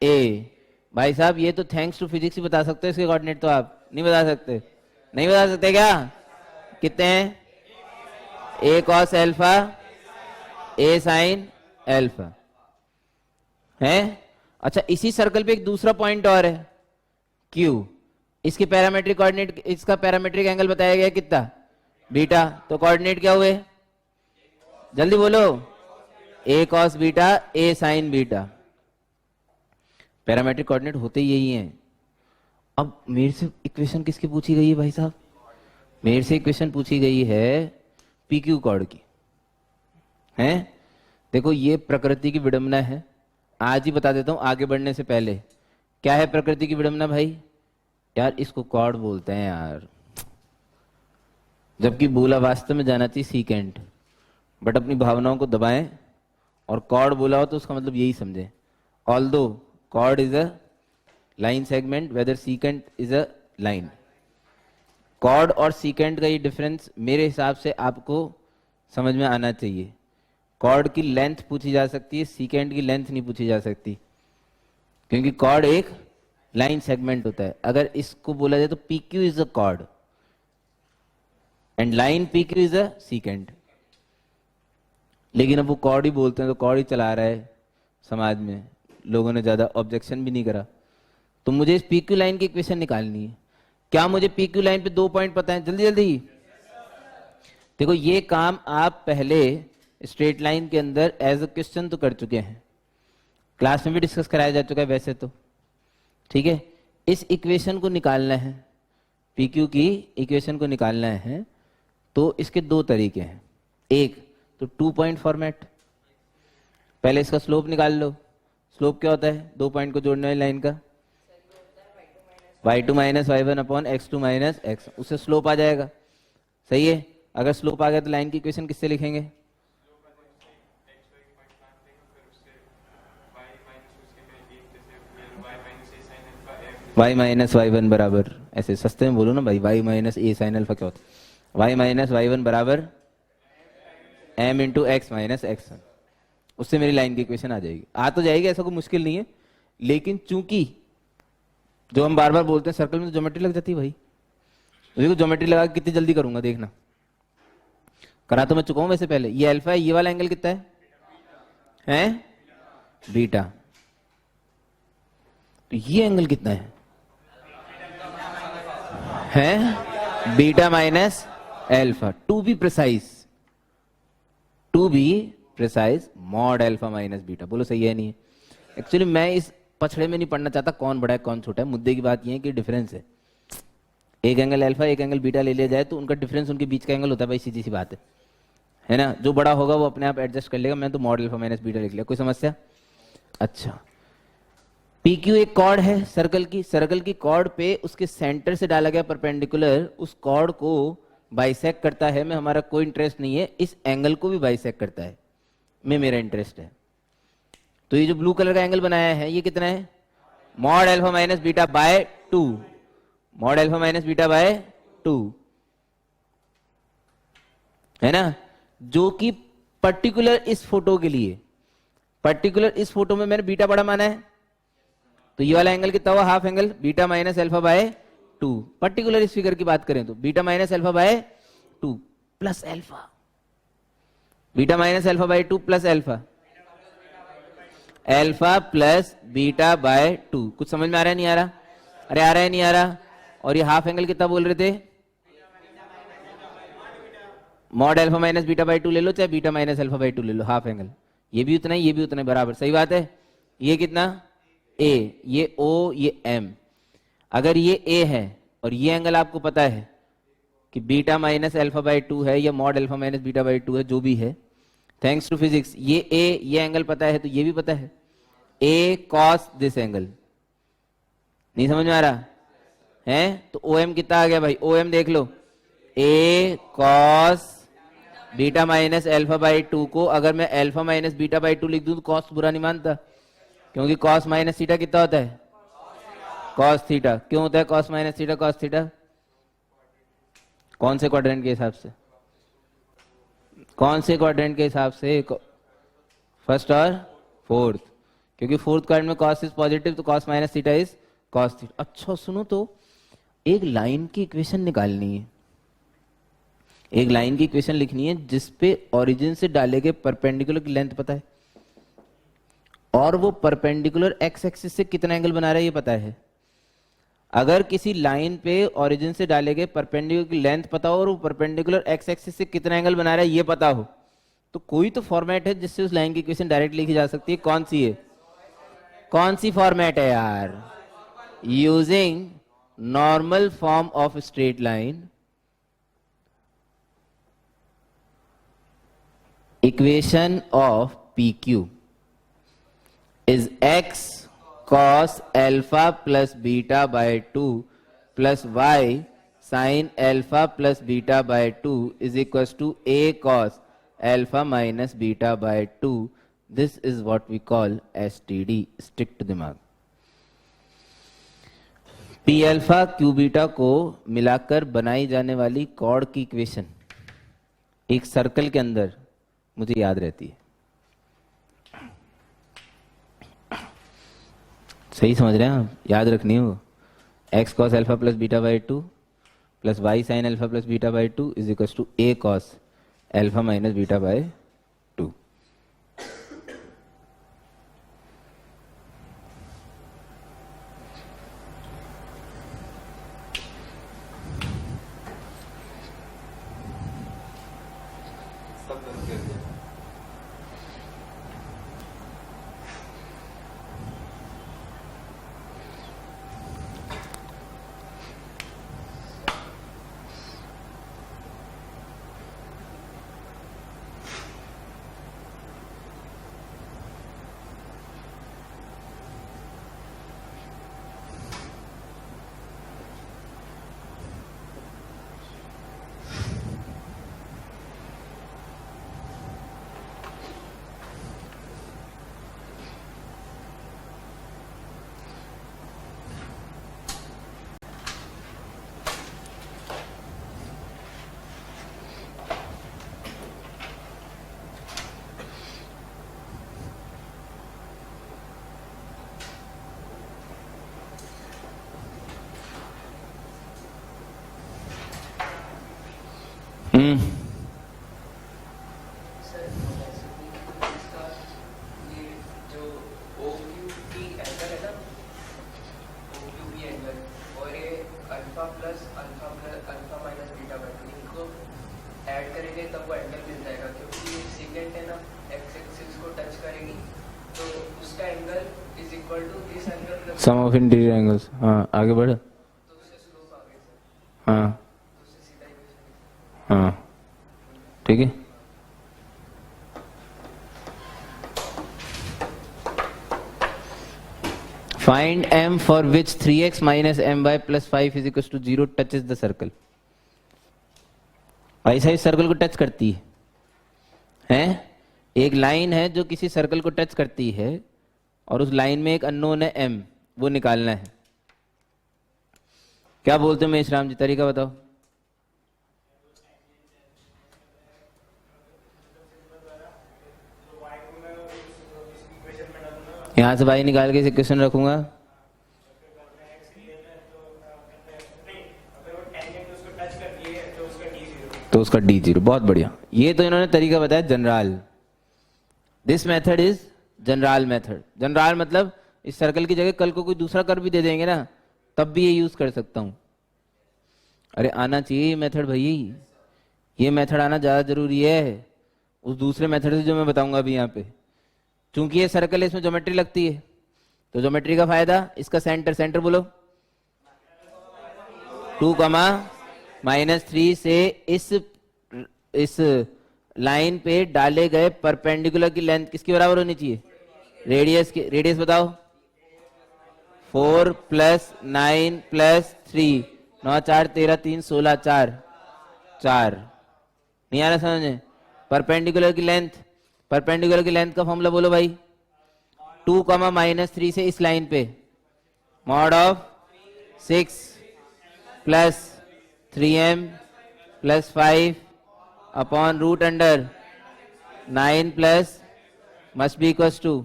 ए। भाई साहब ये तो थैंक्स टू फिजिक्स ही बता सकते हो, इसके कोऑर्डिनेट तो आप नहीं बता सकते। नहीं बता सकते क्या? कितने हैं? A cos alpha, A sine alpha है। अच्छा, इसी सर्कल पे एक दूसरा पॉइंट और है, क्यू। इसके पैरामेट्रिक कोऑर्डिनेट, इसका पैरामेट्रिक एंगल बताया गया कितना? बीटा। तो कोऑर्डिनेट क्या हुए? जल्दी बोलो। ए कॉस बीटा, ए साइन बीटा। पैरामेट्रिक कोऑर्डिनेट होते ही यही हैं। अब मेरे से इक्वेशन किसकी पूछी गई है भाई साहब? मेरे से इक्वेशन पूछी गई है पी क्यू कॉर्ड की है। देखो ये प्रकृति की विडंबना है, आज ही बता देता हूं आगे बढ़ने से पहले। क्या है प्रकृति की विडंबना भाई? यार इसको कॉर्ड बोलते हैं यार, जबकि बोला वास्तव में जाना चाहिए सीकेंट, बट अपनी भावनाओं को दबाएं और कॉर्ड बोला हो तो उसका मतलब यही समझें। Although chord is a line segment, whether secant is a line. Chord और सीकेंट का ये डिफरेंस मेरे हिसाब से आपको समझ में आना चाहिए। कॉर्ड की लेंथ पूछी जा सकती है, सीकेंट की लेंथ नहीं पूछी जा सकती, क्योंकि कॉर्ड एक लाइन सेगमेंट होता है। अगर इसको बोला जाए तो P Q is a cord and line P Q is a secant. लेकिन अब वो कॉर्ड ही बोलते हैं तो कॉर्ड ही चला रहा है समाज में, लोगों ने ज्यादा ऑब्जेक्शन भी नहीं करा। तो मुझे इस पी क्यू लाइन की इक्वेशन निकालनी है। क्या मुझे पी क्यू लाइन पे 2 पॉइंट पता है? जल्दी जल्दी देखो, ये काम आप पहले स्ट्रेट लाइन के अंदर एज अ क्वेश्चन तो कर चुके हैं, क्लास में भी डिस्कस कराया जा चुका है वैसे तो, ठीक है। इस इक्वेशन को निकालना है, पी क्यू की इक्वेशन को निकालना है, तो इसके 2 तरीके हैं। एक तो 2 पॉइंट फॉर्मेट, पहले इसका स्लोप निकाल लो। स्लोप क्या होता है? 2 पॉइंट को जोड़ने वाली लाइन का y2 minus y1 upon x2 minus x, उससे स्लोप आ जाएगा। सही है। अगर स्लोप आ गया तो लाइन की इक्वेशन किससे लिखेंगे? y माइनस y1 बराबर, ऐसे सस्ते में बोलो ना भाई, y माइनस ए साइन अल्फा क्या होता है? y माइनस y1 बराबर m into x minus x। उससे मेरी लाइन की इक्वेशन आ जाएगी। आ तो जाएगी, ऐसा कोई मुश्किल नहीं है, लेकिन चूंकि जो हम बार बार बोलते हैं सर्कल में तो ज्योमेट्री लग जाती है भाई। देखो ज्योमेट्री लगा के कितनी जल्दी करूंगा देखना। करा तो मैं चुका हूं वैसे पहले। ये अल्फा है, ये वाला एंगल कितना है? हैं? बीटा। तो ये एंगल कितना है? हैं? Beta minus alpha. To be precise mod alpha minus beta. बोलो सही है नहीं है? एक्चुअली मैं इस पछड़े में नहीं पढ़ना चाहता कौन बड़ा है कौन छोटा है। मुद्दे की बात यह है कि डिफरेंस है, एक एंगल अल्फा एक एंगल बीटा ले लिया जाए तो उनका डिफरेंस उनके बीच का एंगल होता है भाई, सीधी सी बात है ना। जो बड़ा होगा वो अपने आप एडजस्ट कर लेगा। मैं तो मॉड अल्फा माइनस बीटा लिख लिया, कोई समस्या? अच्छा, पी क्यू एक कॉर्ड है सर्कल की। सर्कल की कॉर्ड पे उसके सेंटर से डाला गया परपेंडिकुलर उस कॉर्ड को बाइसेक्ट करता है। में हमारा कोई इंटरेस्ट नहीं है, इस एंगल को भी बाइसेक्ट करता है, में मेरा इंटरेस्ट है। तो ये जो ब्लू कलर का एंगल बनाया है ये कितना है? Mod alpha minus beta by 2। Mod alpha minus beta by 2 है ना, जो कि पर्टिकुलर इस फोटो के लिए, पर्टिकुलर इस फोटो में मैंने बीटा बड़ा माना है। तो ये वाला एंगल कितना हुआ? Half angle beta minus alpha by 2। Particular इस फिगर की बात करें तो beta minus alpha by 2 plus alpha, beta minus alpha by 2 plus alpha, alpha plus beta by 2। कुछ समझ में आ रहा है नहीं आ रहा? अरे आ रहा है नहीं आ रहा? और ये हाफ एंगल कितना बोल रहे थे? Mod alpha minus beta by 2 ले लो, चाहे बीटा माइनस अल्फा बाय 2 ले लो, हाफ एंगल ये भी उतना ही ये भी उतना ही बराबर। सही बात है। ये कितना? ए, ये ओ, ये एम। अगर ये ए है और ये एंगल आपको पता है कि बीटा माइनस अल्फा बाय 2 है या mod alpha minus beta by 2 है, जो भी है, थैंक्स टू फिजिक्स ये ए, ये एंगल पता है तो ये भी पता है, ए कॉस दिस एंगल। नहीं समझ में आ रहा है? तो ओ एम कितना आ गया भाई? ओ एम देख लो, a cos beta minus alpha by 2 को अगर मैं अल्फा माइनस बीटा बाय 2 लिख दूं तो कॉस बुरा नहीं मानता, क्योंकि cos माइनस थीटा कितना होता है? cos theta. क्यों होता है cos minus theta cos theta? कौन से क्वाड्रेंट के हिसाब से? कौन से क्वाड्रेंट के हिसाब से? फर्स्ट और फोर्थ। क्योंकि फोर्थ क्वाड्रेंट में cos इज पॉजिटिव तो cos minus theta is cos theta. अच्छा सुनो, तो एक लाइन की इक्वेशन निकालनी है, एक लाइन की इक्वेशन लिखनी है जिसपे ओरिजिन से डाले गए परपेंडिकुलर की लेंथ पता है और वो परपेंडिकुलर एक्स एक्सिस से कितना एंगल बना रहा है ये पता है। अगर किसी लाइन पे ओरिजिन से डाले गए परपेंडिकुलर की लेंथ पता हो और वो परपेंडिकुलर एक्स एक्सिस से कितना एंगल बना रहा है ये पता हो, तो कोई तो फॉर्मेट है जिससे उस लाइन की इक्वेशन डायरेक्ट लिखी जा सकती है। कौन सी है? कौन सी फॉर्मेट है यार? Using normal form of straight line, equation of PQ is x cos alpha plus beta by 2 plus y sin alpha plus beta by 2 is equals to a cos alpha minus beta by 2. This is what we call STD. Stick to दिमाग। P alpha Q beta को मिलाकर बनाई जाने वाली cord की equation एक circle के अंदर मुझे याद रहती है। सही समझ रहे हैं आप? याद रखनी हो x cos alpha plus beta by 2 plus y sin alpha plus beta by 2 is equal to a cos alpha minus beta by 2। Sum of interior angles. हाँ आगे बढ़। हाँ हाँ ठीक है। Find m for which 3x minus m by plus 5 is equal to 0 touches the circle. ऐसा इस circle को टच करती है? एक लाइन है जो किसी सर्कल को टच करती है और उस लाइन में एक अननोन है m, वो निकालना है। क्या बोलते हो मेश राम जी, तरीका बताओ। यहां से y निकाल के इस इक्वेशन रखूंगा, तो उसका d0। बहुत बढ़िया, ये तो इन्होंने तरीका बताया general. This method is general method. General मतलब इस सर्कल की जगह कल को कोई दूसरा कर्व भी दे देंगे ना, तब भी ये यूज कर सकता हूं। अरे आना चाहिए ये मेथड भाई, ये मेथड आना ज्यादा जरूरी है उस दूसरे मेथड से जो मैं बताऊंगा अभी यहाँ पे। चूंकि ये सर्कल है, इसमें ज्योमेट्री लगती है, तो ज्योमेट्री का फायदा, इसका सेंटर, सेंटर बोलो 2, -3 से इस लाइन पे डाले गए परपेंडिकुलर की लेंथ किसके बराबर होनी चाहिए? रेडियस की। रेडियस बताओ। 4 + 9 + 3 9 4 13 3 16 4 नहीं आ रहा समझ में? परपेंडिकुलर की लेंथ, परपेंडिकुलर की लेंथ का फॉर्मूला बोलो भाई। 2, -3 से इस लाइन पे mod of 6 plus 3m plus 5 upon root under 9 plus must be equals to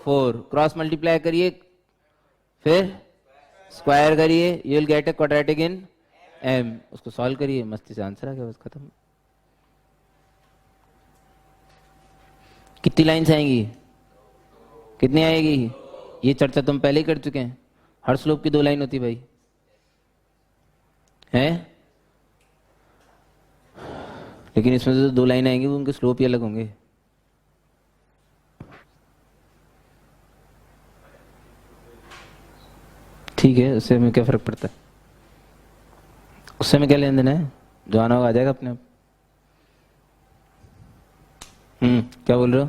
4। Cross multiply करिए फिर स्क्वायर करिए, you will get a quadratic in m। उसको सॉल्व करिए, मस्ती से आंसर आ गया, बस खत्म। कितनी लाइन्स आएंगी, कितनी आएगी? ये चर्चा तुम पहले ही कर चुके हैं। हर स्लोप की 2 लाइन होती भाई है, लेकिन इसमें से 2 लाइन आएंगी, उनके स्लोप ही अलग होंगे। ठीक है, उससे हमें क्या फर्क पड़ता है, उससे हमें क्या लेन देना है, जो आना होगा आ जाएगा अपने आप। क्या बोल रहे हो?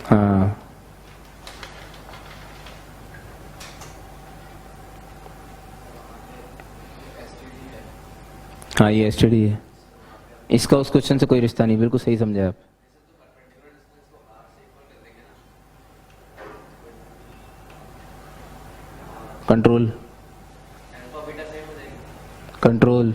हाँ हाँ, ये एसटीडी है। इसका उस क्वेश्चन से कोई रिश्ता नहीं, बिल्कुल सही समझे आप। कंट्रोल कंट्रोल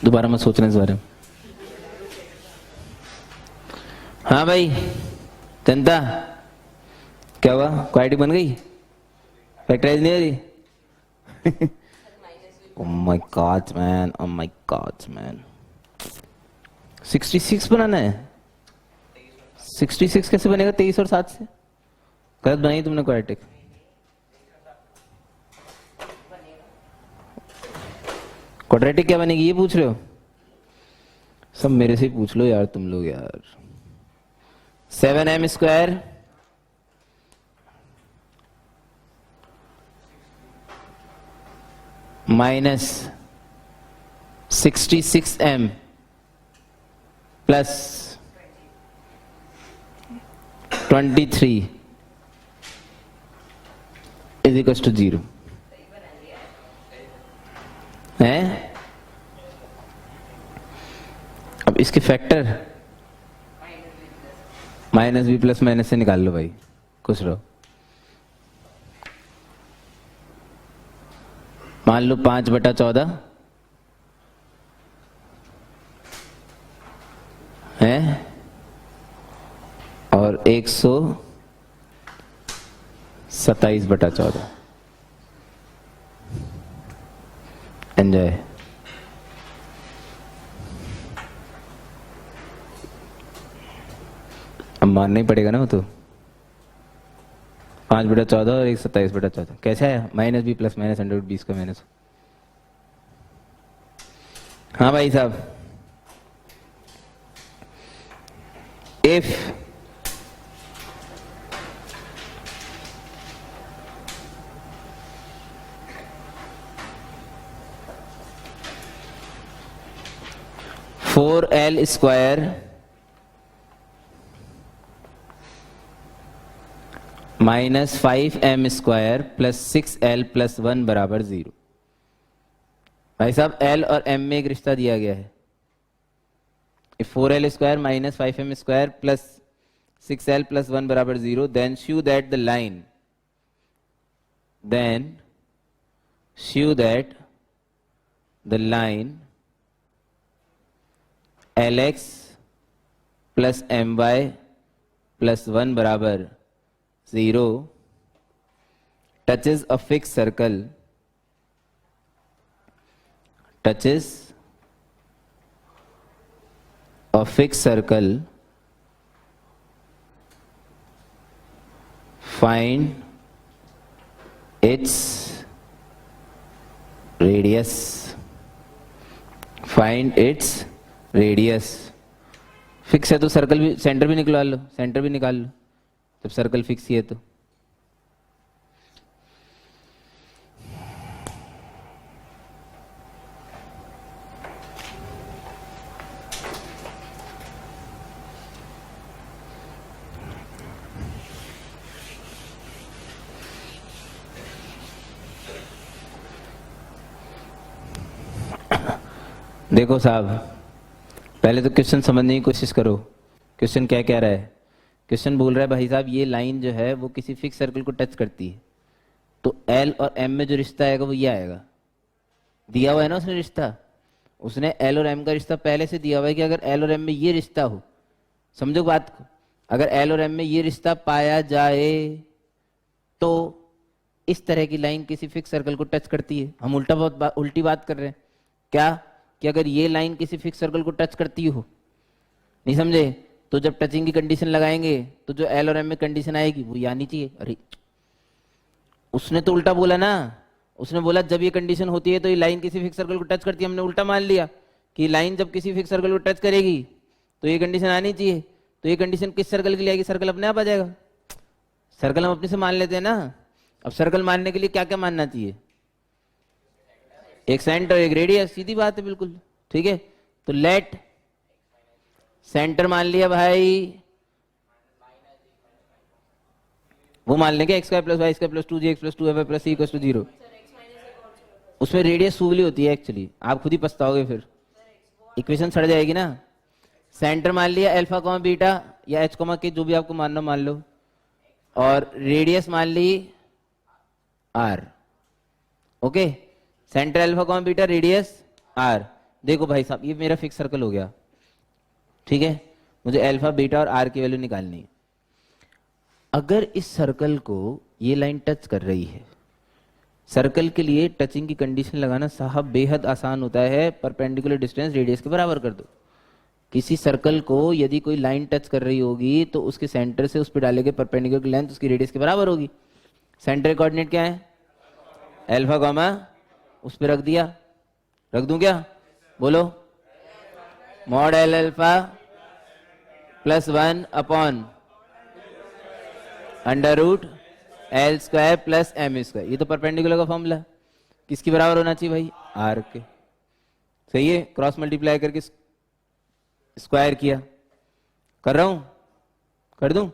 दोबारा मत सोचना इस बारे में। हाँ भाई जनता, क्या हुआ? क्वालिटी बन गई, फैक्टराइज नहीं हो रही? Oh my God man, oh my God man। 66 बनाना है? 66 कैसे बनेगा 23 और 7 से? गलत बनाई तुमने क्वाड्रेटिक। क्वाड्रेटिक क्या बनेगी ये पूछ रहे हो? सब मेरे से ही पूछ लो यार तुम लोग यार। 7m square minus 66m plus 23 is equal to 0 है। अब इसके factor minus b plus minus से निकाल लो भाई, खुश रहो। मान लो 5/14 है और 127/14। एंजॉय। अब मानना ही पड़ेगा ना वो तो। 5/14 और 127/14 कैसा है? माइनस बी प्लस माइनस √20 का माइनस। हाँ भाई साहब, if four L square minus 5m square plus 6l plus 1 बराबर 0। भाई साहब l और m में एक रिश्ता दिया गया है। 4l square minus 5m square plus 6l plus 1 बराबर 0, then show that the line lx plus my plus 1 बराबर 0 touches a fixed circle, find its radius। Fix है तो सर्कल भी, सेंटर भी निकाल लो, सेंटर भी निकाल लो जब सर्कल फिक्स ही है तो। देखो साहब, पहले तो क्वेश्चन समझने की कोशिश करो। क्वेश्चन क्या कह रहा है? क्वेश्चन बोल रहा है भाई साहब ये लाइन जो है वो किसी फिक्स सर्कल को टच करती है, तो एल और एम में जो रिश्ता आएगा वो ये आएगा। दिया हुआ है ना उसने रिश्ता, उसने एल और एम का रिश्ता पहले से दिया हुआ है कि अगर एल और एम में ये रिश्ता हो, समझो बात को, अगर एल और एम में ये रिश्ता पाया जाए तो इस तरह की लाइन किसी फिक्स सर्कल को टच करती है। हम उल्टी बात कर रहे हैं क्या, कि अगर ये लाइन किसी फिक्स सर्कल को टच करती हो, नहीं समझे, तो जब टचिंग की कंडीशन लगाएंगे तो जो एल और एम में कंडीशन आएगी वो ये आनी चाहिए। अरे उसने तो उल्टा बोला ना, उसने बोला जब ये कंडीशन होती है तो ये लाइन किसी फिक्स सर्कल को टच करती है, हमने उल्टा मान लिया कि लाइन जब किसी फिक्स सर्कल को टच करेगी तो ये कंडीशन आनी चाहिए। तो ये कंडीशन किस सर्कल के लिए आएगी? सर्कल अपने आप आ जाएगा। सर्कल हम अपने से मान लेते हैं ना। अब सर्कल मानने के लिए क्या क्या मानना चाहिए? एक सेंटर, एक रेडियस, सीधी बात है बिल्कुल। ठीक है, तो लेट सेंटर मान लिया भाई, वो मान लेंगे x square plus y square plus 2gx plus 2fy plus c equals to 0। उसमें रेडियस सूगली होती है एक्चुअली, आप खुद ही पछताओगे फिर, इक्वेशन सड़ जाएगी ना। सेंटर मान लिया अल्फा कॉमा बीटा या एच कॉमा के, जो भी आपको मानना मान लो, और रेडियस मान ली r. Okay, centre alpha comma beta, radius r. देखो भाई साहब ये मेरा फिक्स सर्कल हो गया। ठीक है, मुझे अल्फा बीटा और आर की वैल्यू निकालनी है। अगर इस सर्कल को ये लाइन टच कर रही है, सर्कल के लिए टचिंग की कंडीशन लगाना साहब बेहद आसान होता है। परपेंडिकुलर डिस्टेंस रेडियस के बराबर कर दो। किसी सर्कल को यदि कोई लाइन टच कर रही होगी तो उसके सेंटर से उस पर डालेंगे परपेंडिकुलर की लेंथ उसकी रेडियस के बराबर होगी। सेंटर कोऑर्डिनेट क्या है? अल्फा कॉमा, उस पर रख दिया, रख दूं क्या? बोलो, mod l alpha plus 1 upon under root l square plus m square. ये तो परपेंडिकुलर का फॉर्मूला, किसकी बराबर होना चाहिए भाई? आर के। सही है, क्रॉस मल्टीप्लाई करके स्क्वायर किया, कर रहा हूं, कर दूं,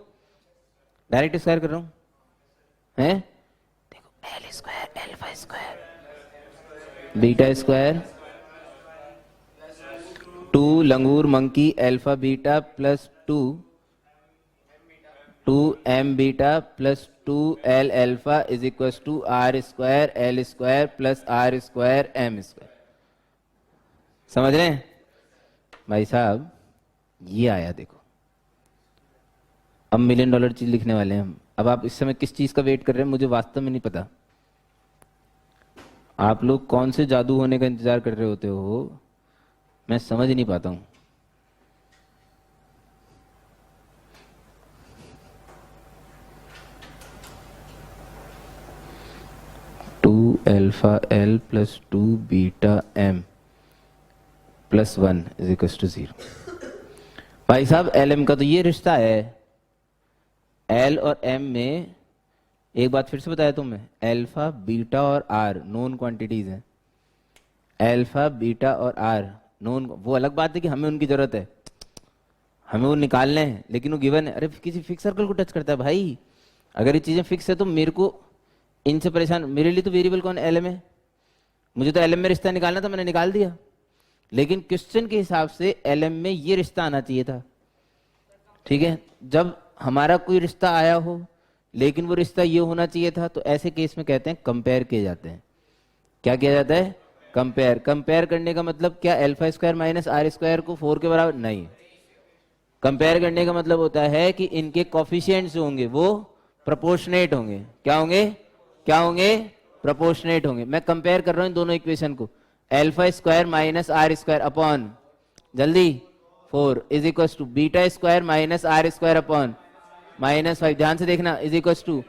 डायरेक्ट स्क्वायर कर रहा हूं, हैं? देखो l square alpha square beta square 2 लंगूर monkey alpha beta plus 2 m beta plus 2 l alpha is equal to r square l square plus r square m square. समझ रहे हैं भाई साहब? ये आया देखो। अब $1 मिलियन चीज लिखने वाले हैं हम। अब आप इस समय किस चीज का वेट कर रहे हैं मुझे वास्तव में नहीं पता। आप लोग कौन से जादू होने का इंतजार कर रहे होते हो, मैं समझ नहीं पाता हूं। Alpha l plus 2 beta m plus 1 is equal to 0। भाई साहब एल एम का तो ये रिश्ता है। एल और एम में एक बात फिर से बताया तुम्हें, अल्फा बीटा और आर नोन क्वांटिटीज हैं। अल्फा बीटा और आर नोन, वो अलग बात है कि हमें उनकी जरूरत है, हमें वो निकालने हैं, लेकिन वो गिवन है। अरे किसी फिक्स सर्कल को टच करता है भाई। अगर ये चीजें फिक्स है तो मेरे को इनसे परेशान, मेरे लिए तो वेरिएबल कौन? एल एम है। मुझे तो एल एम में रिश्ता निकालना था, मैंने निकाल दिया। लेकिन क्वेश्चन के हिसाब से एल एम में ये रिश्ता आना चाहिए था। ठीक है, जब हमारा कोई रिश्ता आया हो लेकिन वो रिश्ता ये होना चाहिए था, तो ऐसे केस में कहते हैं कंपेयर किए जाते हैं। क्या किया जाता है? कंपेयर। कंपेयर करने का मतलब क्या? Alpha square minus r square को 4 के बराबर नहीं। कंपेयर करने का मतलब होता है कि इनके कोफिशिएंट्स जो होंगे वो प्रोपोर्शनेट होंगे। क्या होंगे? क्या होंगे? प्रोपोर्शनेट होंगे। मैं कंपेयर कर रहा हूं इन दोनों इक्वेशन को। Alpha square minus r square upon जल्दी 4 is equal to beta square minus r square upon -5, ध्यान से देखना, is equal to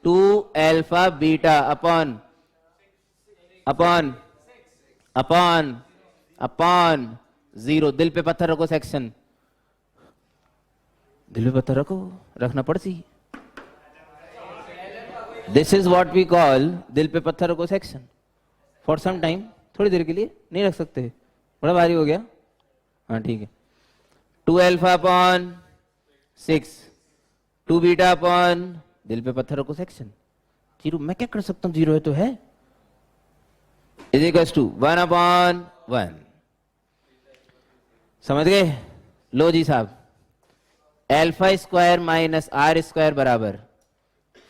2 alpha beta upon upon upon upon 0। दिल पे पत्थर रखो सेक्शन, दिल पे पत्थर रखो, रखना पड़ती। This is what we call दिल पे पत्थर रखो सेक्शन फॉर सम टाइम। थोड़ी देर के लिए नहीं रख सकते, बड़ा भारी हो गया। हाँ ठीक है, 2 अल्फा अपॉन 6 2 बीटा अपॉन दिल पे पत्थर रखो सेक्शन 0। मैं क्या कर सकता हूं? 0 है तो है, इज इक्वल टू 1 अपॉन 1। समझ गए? लो जी साहब, alpha square minus r square बराबर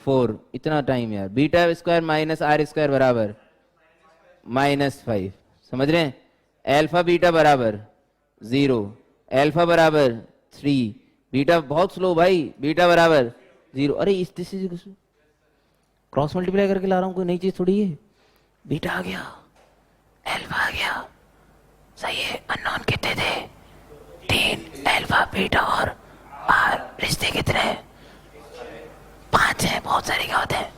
4, इतना टाइम यार। Beta square minus r square बराबर -5, समझ रहे हैं? अल्फा बीटा बराबर 0, अल्फा बराबर 3, बीटा बहुत स्लो भाई, बीटा बराबर 0। अरे इस क्रॉस मल्टीप्लाई करके ला रहा हूं, कोई नई चीज थोड़ी है। बीटा आ गया, अल्फा आ गया, सही है। अननोन कितने थे? 3, अल्फा बीटा और आर। रिश्ते कितने? 5 हैं। बहुत सारे क्या होते हैं?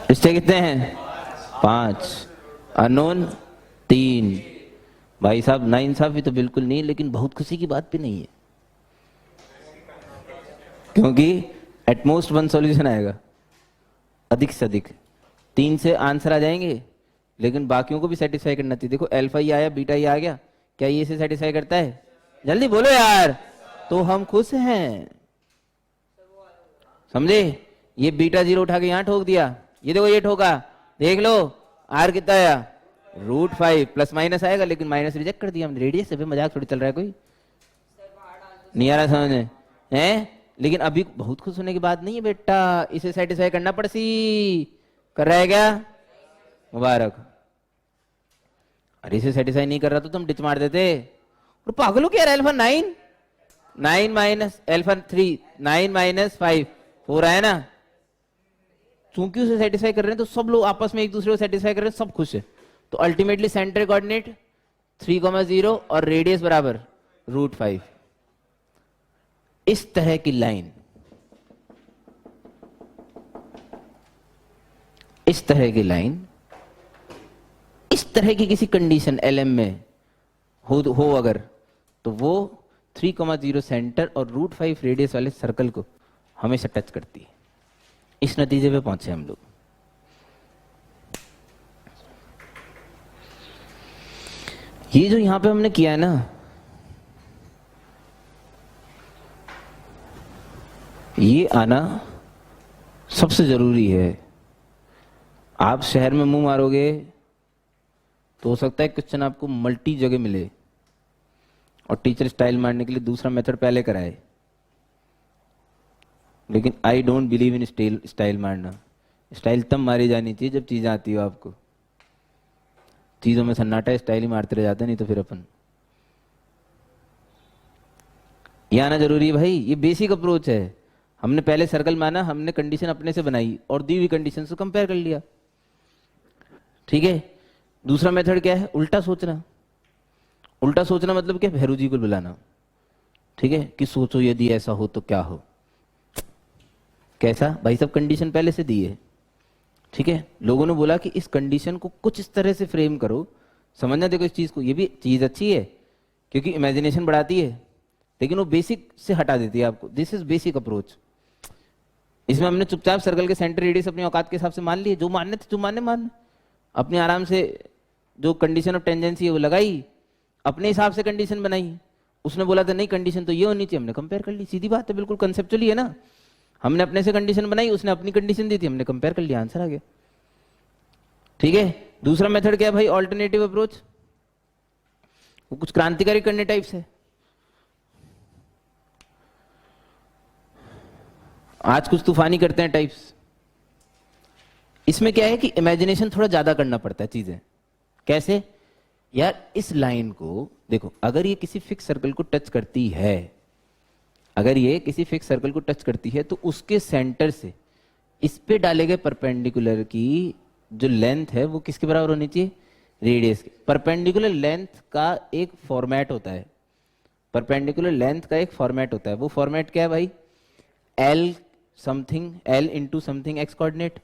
रिश्ते कितने हैं? 5। अननोन 3। भाई साहब नाइंसाफी तो बिल्कुल नहीं, लेकिन बहुत खुशी की बात भी नहीं है, क्योंकि एटमोस्ट 1 सॉल्यूशन आएगा, अधिक से अधिक 3 से आंसर आ जाएंगे, लेकिन बाकियों को भी सेटिस्फाई करना चाहिए। देखो अल्फा ही आया, बीटा ही आ गया, क्या ये इसे सेटिस्फाई करता है? जल्दी बोलो यार, तो हम खुश हैं, समझे? ये बीटा 0 उठा के यहां ठोक दिया, ये देखो ये ठोका, देख लो आर कितना आया? √5 प्लस माइनस आएगा, लेकिन माइनस रिजेक्ट कर दिया हमने। रेडियस से मजाक थोड़ी चल रहा है, कोई नहीं आ रहा समझ में है? लेकिन अभी बहुत खुश होने की बात नहीं है बेटा, इसे सेटिस्फाई करना पड़सी। कर रहा है क्या? मुबारक। अरे इसे सेटिस्फाई नहीं कर रहा तो तुम डिच मार देते। और पागलों क्या अल्फा 9 माइनस अल्फा 3, 9 माइनस 5 4 है ना। चूंकि उसे सेटिस्फाई कर रहे हैं तो सब लोग आपस में एक दूसरे को सेटिस्फाई कर रहे हैं, सब खुश है। तो अल्टीमेटली सेंटर कोऑर्डिनेट 3,0 और रेडियस बराबर √5। इस तरह की लाइन, इस तरह की लाइन, इस तरह की किसी कंडीशन LM में हो अगर, तो वो 3,0 सेंटर और √5 रेडियस वाले सर्कल को हमेशा टच करती है। इस नतीजे पे पहुंचे हम लोग। ये जो यहां पे हमने किया है ना, ये आना सबसे जरूरी है। आप शहर में मुंह मारोगे तो हो सकता है क्वेश्चन आपको मल्टी जगह मिले, और टीचर स्टाइल मारने के लिए दूसरा मेथड पहले कराए। लेकिन I don't believe in style मारना। स्टाइल तब मारी जानी चाहिए जब चीजें आती हो आपको। चीजों में सन्नाटा, स्टाइल ही मारते रह जाते, नहीं तो फिर अपन। ये आना जरूरी है भाई, ये बेसिक अप्रोच है। हमने पहले सर्कल माना, हमने कंडीशन अपने से बनाई और दी हुई कंडीशन से कंपेयर कर लिया, ठीक है। दूसरा मेथड क्या है? उल्टा सोचना। उल्टा सोचना मतलब क्या? भैरू जी को बुलाना, ठीक है, कि सोचो यदि ऐसा हो तो क्या हो। कैसा? भाई सब कंडीशन पहले से दी है, ठीक है। लोगों ने बोला कि इस कंडीशन को कुछ इस तरह से फ्रेम करो, समझना। देखो इस चीज को, ये भी चीज अच्छी है क्योंकि इमेजिनेशन बढ़ाती है, लेकिन वो बेसिक से हटा देती है आपको। This is basic approach. इसमें हमने चुपचाप सर्कल के सेंटर रेडियस अपनी औकात के हिसाब से मान लिए, जो मानने थे जो मान अपने आराम से। जो कंडीशन ऑफ टेंजेंसी है वो लगाई, अपने हिसाब से कंडीशन बनाई। उसने बोला था नहीं कंडीशन तो ये होनी चाहिए, हमने कंपेयर कर ली। सीधी बात है, बिल्कुल कंसेप्चुअली है ना। हमने अपने से कंडीशन बनाई, उसने अपनी कंडीशन दी थी, हमने कंपेयर कर लिया, आंसर आ गया, ठीक है। दूसरा मेथड क्या है भाई? Alternative approach. वो कुछ क्रांतिकारी करने टाइप से। आज कुछ तूफानी करते हैं टाइप्स। इसमें क्या है कि इमेजिनेशन थोड़ा ज्यादा करना पड़ता है चीजें। कैसे? यार इस लाइन को देखो, अगर ये किसी फिक्स सर्कल को टच करती है, अगर ये किसी फिक्स सर्कल को टच करती है तो उसके सेंटर से इस पे डाले गए परपेंडिकुलर की जो लेंथ है वो किसके बराबर होनी चाहिए? रेडियस के। परपेंडिकुलर लेंथ का एक फॉर्मेट होता है, परपेंडिकुलर लेंथ का एक फॉर्मेट होता है। वो फॉर्मेट क्या है भाई? L something, L into something x coordinate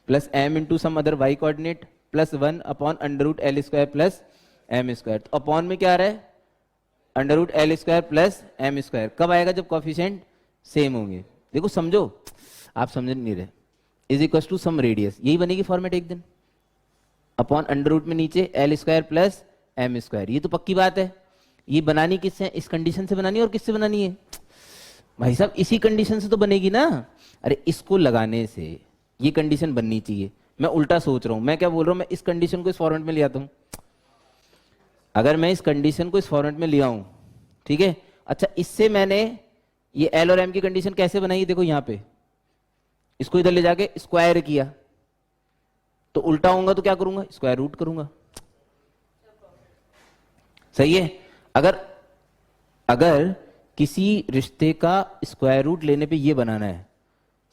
plus m into some other y coordinate plus 1 upon √L² plus m²। तो अपॉन में क्या आ रहा है? √L² plus m²। कब आएगा? जब कोफिशिएंट सेम होंगे। देखो समझो, आप समझ नहीं रहे। Is equal to some radius, यही बनेगी फॉर्मेट एक दिन। अपॉन √ में नीचे L² प्लस m²। ये तो पक्की बात है। ये बनानी किससे? इस कंडीशन से बनानी है। और किससे बनानी है भाई साहब? इसी कंडीशन से तो बनेगी ना। अरे इसको लगाने से ये कंडीशन बननी चाहिए। मैं उल्टा सोच रहा हूं। मैं क्या बोल रहा हूं? मैं इस कंडीशन को इस फॉर्मेट में ले आता हूं। अगर मैं इस कंडीशन को इस फॉर्मेट में लिया हूं, ठीक है, अच्छा इससे मैंने ये एल और एम की कंडीशन कैसे बनाई, देखो यहां पे इसको इधर ले जाके स्क्वायर किया, तो उल्टा होगा तो क्या करूंगा, स्क्वायर रूट करूंगा, सही है। अगर अगर किसी रिश्ते का स्क्वायर रूट लेने पे ये बनाना है,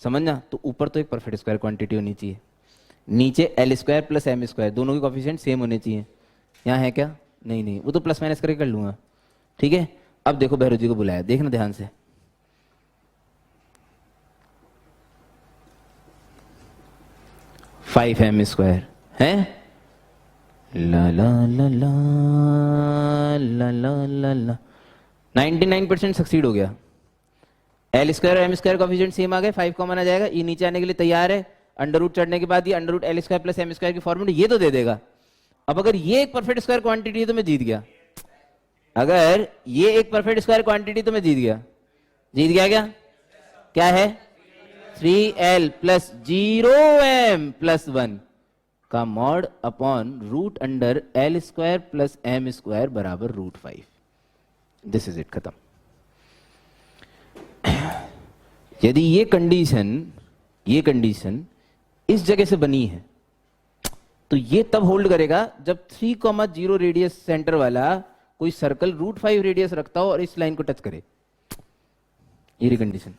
समझना, तो ऊपर तो एक परफेक्ट स्क्वायर क्वांटिटी होनी चाहिए, नीचे l square plus m square, दोनों के कोफिशिएंट सेम होने चाहिए। यहाँ है क्या, नहीं नहीं, वो तो प्लस माइनस करके कर लूंगा, ठीक है। अब देखो भैरव जी को बुलाया, देखना ध्यान से, फाइव एम स्क्वायर है, ला ला ला ला ला ला ला ला, 99% सक्सीड हो गया। एल स्क्वायर और एम स्क्वायर कोफिशिएंट सेम आ गए, 5 कॉमन आ जाएगा, ये नीचे आने के लिए तैयार है। अंडर रूट चढ़ने के बाद ये under root l square plus m square की फॉर्मूले ये तो दे देगा। अब अगर ये एक परफेक्ट स्क्वायर क्वांटिटी है तो मैं जीत गया, अगर ये एक परफेक्ट स्क्वायर क्वांटिटी तो मैं जीत गया। जीत गया क्या, क्या है, 3l प्लस 0m प्लस 1 का mod upon root under l square plus m square बराबर रूट 5। दिस इज इट, खत्म। यदि ये कंडीशन इस जगह से बनी है तो ये तब होल्ड करेगा जब 3,0 रेडियस सेंटर वाला कोई सर्कल रूट 5 रेडियस रखता हो और इस लाइन को टच करे, ये कंडीशन।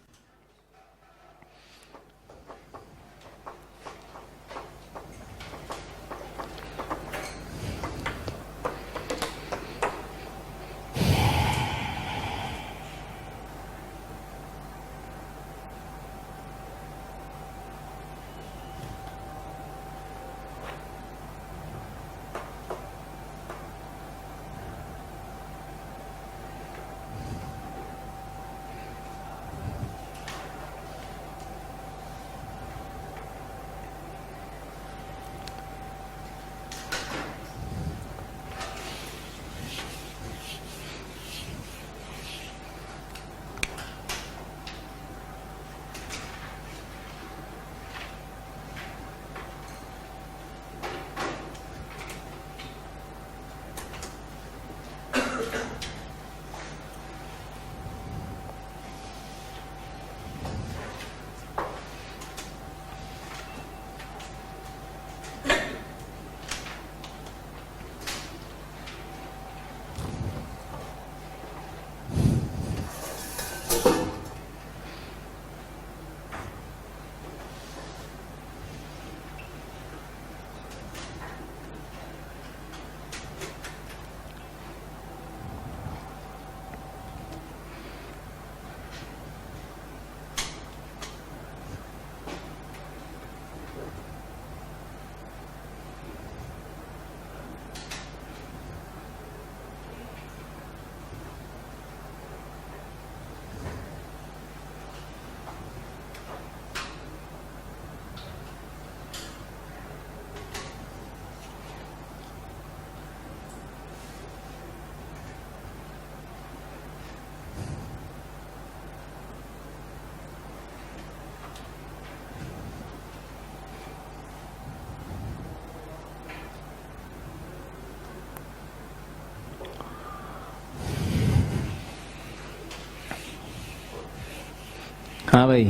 हाँ भाई,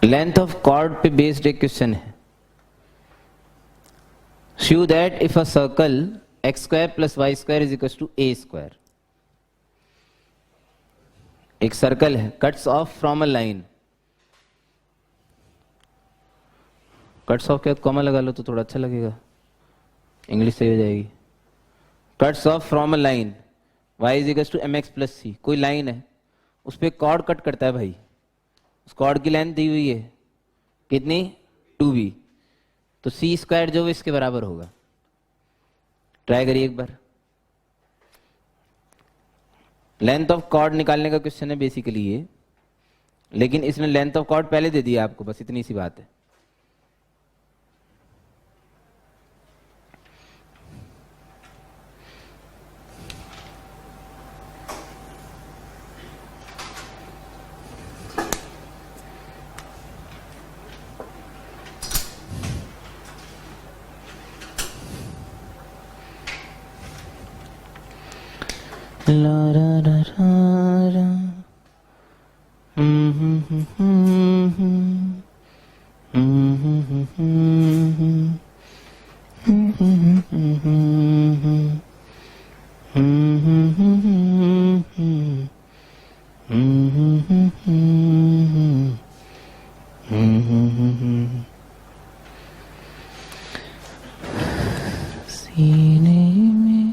लेंथ ऑफ कॉर्ड पे बेस्ड एक क्वेश्चन है। Show that if a circle x square plus y square is equal to a square. एक सर्कल है, cuts off from a line, cuts off के कॉमा लगा लो तो थोड़ा अच्छा लगेगा, इंग्लिश सही हो जाएगी। Cuts off from a line y is equal to m x plus c. कोई लाइन है, उस पर कॉर्ड कट करता है भाई, उस कॉर्ड की लेंथ दी हुई है कितनी, 2b, तो सी स्क्वायर जो इसके बराबर होगा। ट्राई करिए एक बार। लेंथ ऑफ कॉर्ड निकालने का क्वेश्चन है बेसिकली ये, लेकिन इसमें लेंथ ऑफ कॉर्ड पहले दे दिया आपको, बस इतनी सी बात है। ला रा रा रा रा सीने में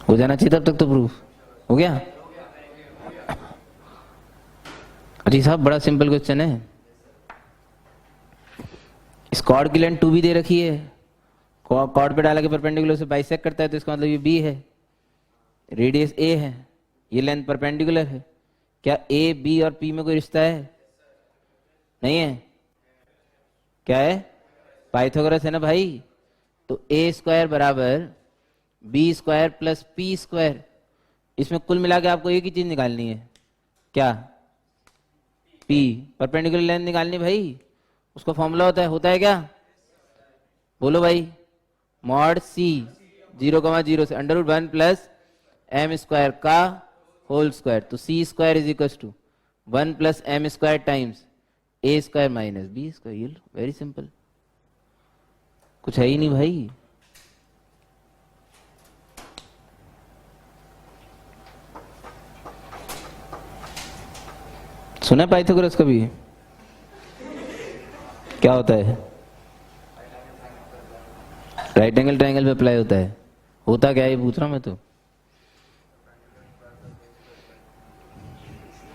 हो जाना चाहिए तब तक तो प्रूफ हो गया। अजी साहब बड़ा सिंपल क्वेश्चन है। इस कॉर्ड की लेंथ 2b दे रखी है, कॉर्ड पे डाला के परपेंडिकुलर से बाइसेक्ट करता है, तो इसका मतलब ये b है, रेडियस a है, ये लेंथ परपेंडिकुलर है। क्या a b और p में कोई रिश्ता है? नहीं है। क्या है? पाइथागोरस है ना भाई। तो a स्क्वायर बराबर b square plus p square, इसमें कुल मिला के आपको एक ही चीज निकालनी है। क्या? p, परपेंडिकुलर लेंथ निकालनी भाई। उसका फॉर्मूला होता है क्या? बोलो भाई। मॉड c 0,0 से √1 प्लस m स्क्वायर का होल स्क्वायर। तो c square is equal to 1 plus m square times a square minus b square. ये वेरी सिंपल, कुछ है ही नहीं भाई। सुना पाइथागोरस कभी? क्या होता है? राइट एंगल ट्रायंगल पे अप्लाई होता है। होता क्या है ये पूछ रहा हूं मैं तो।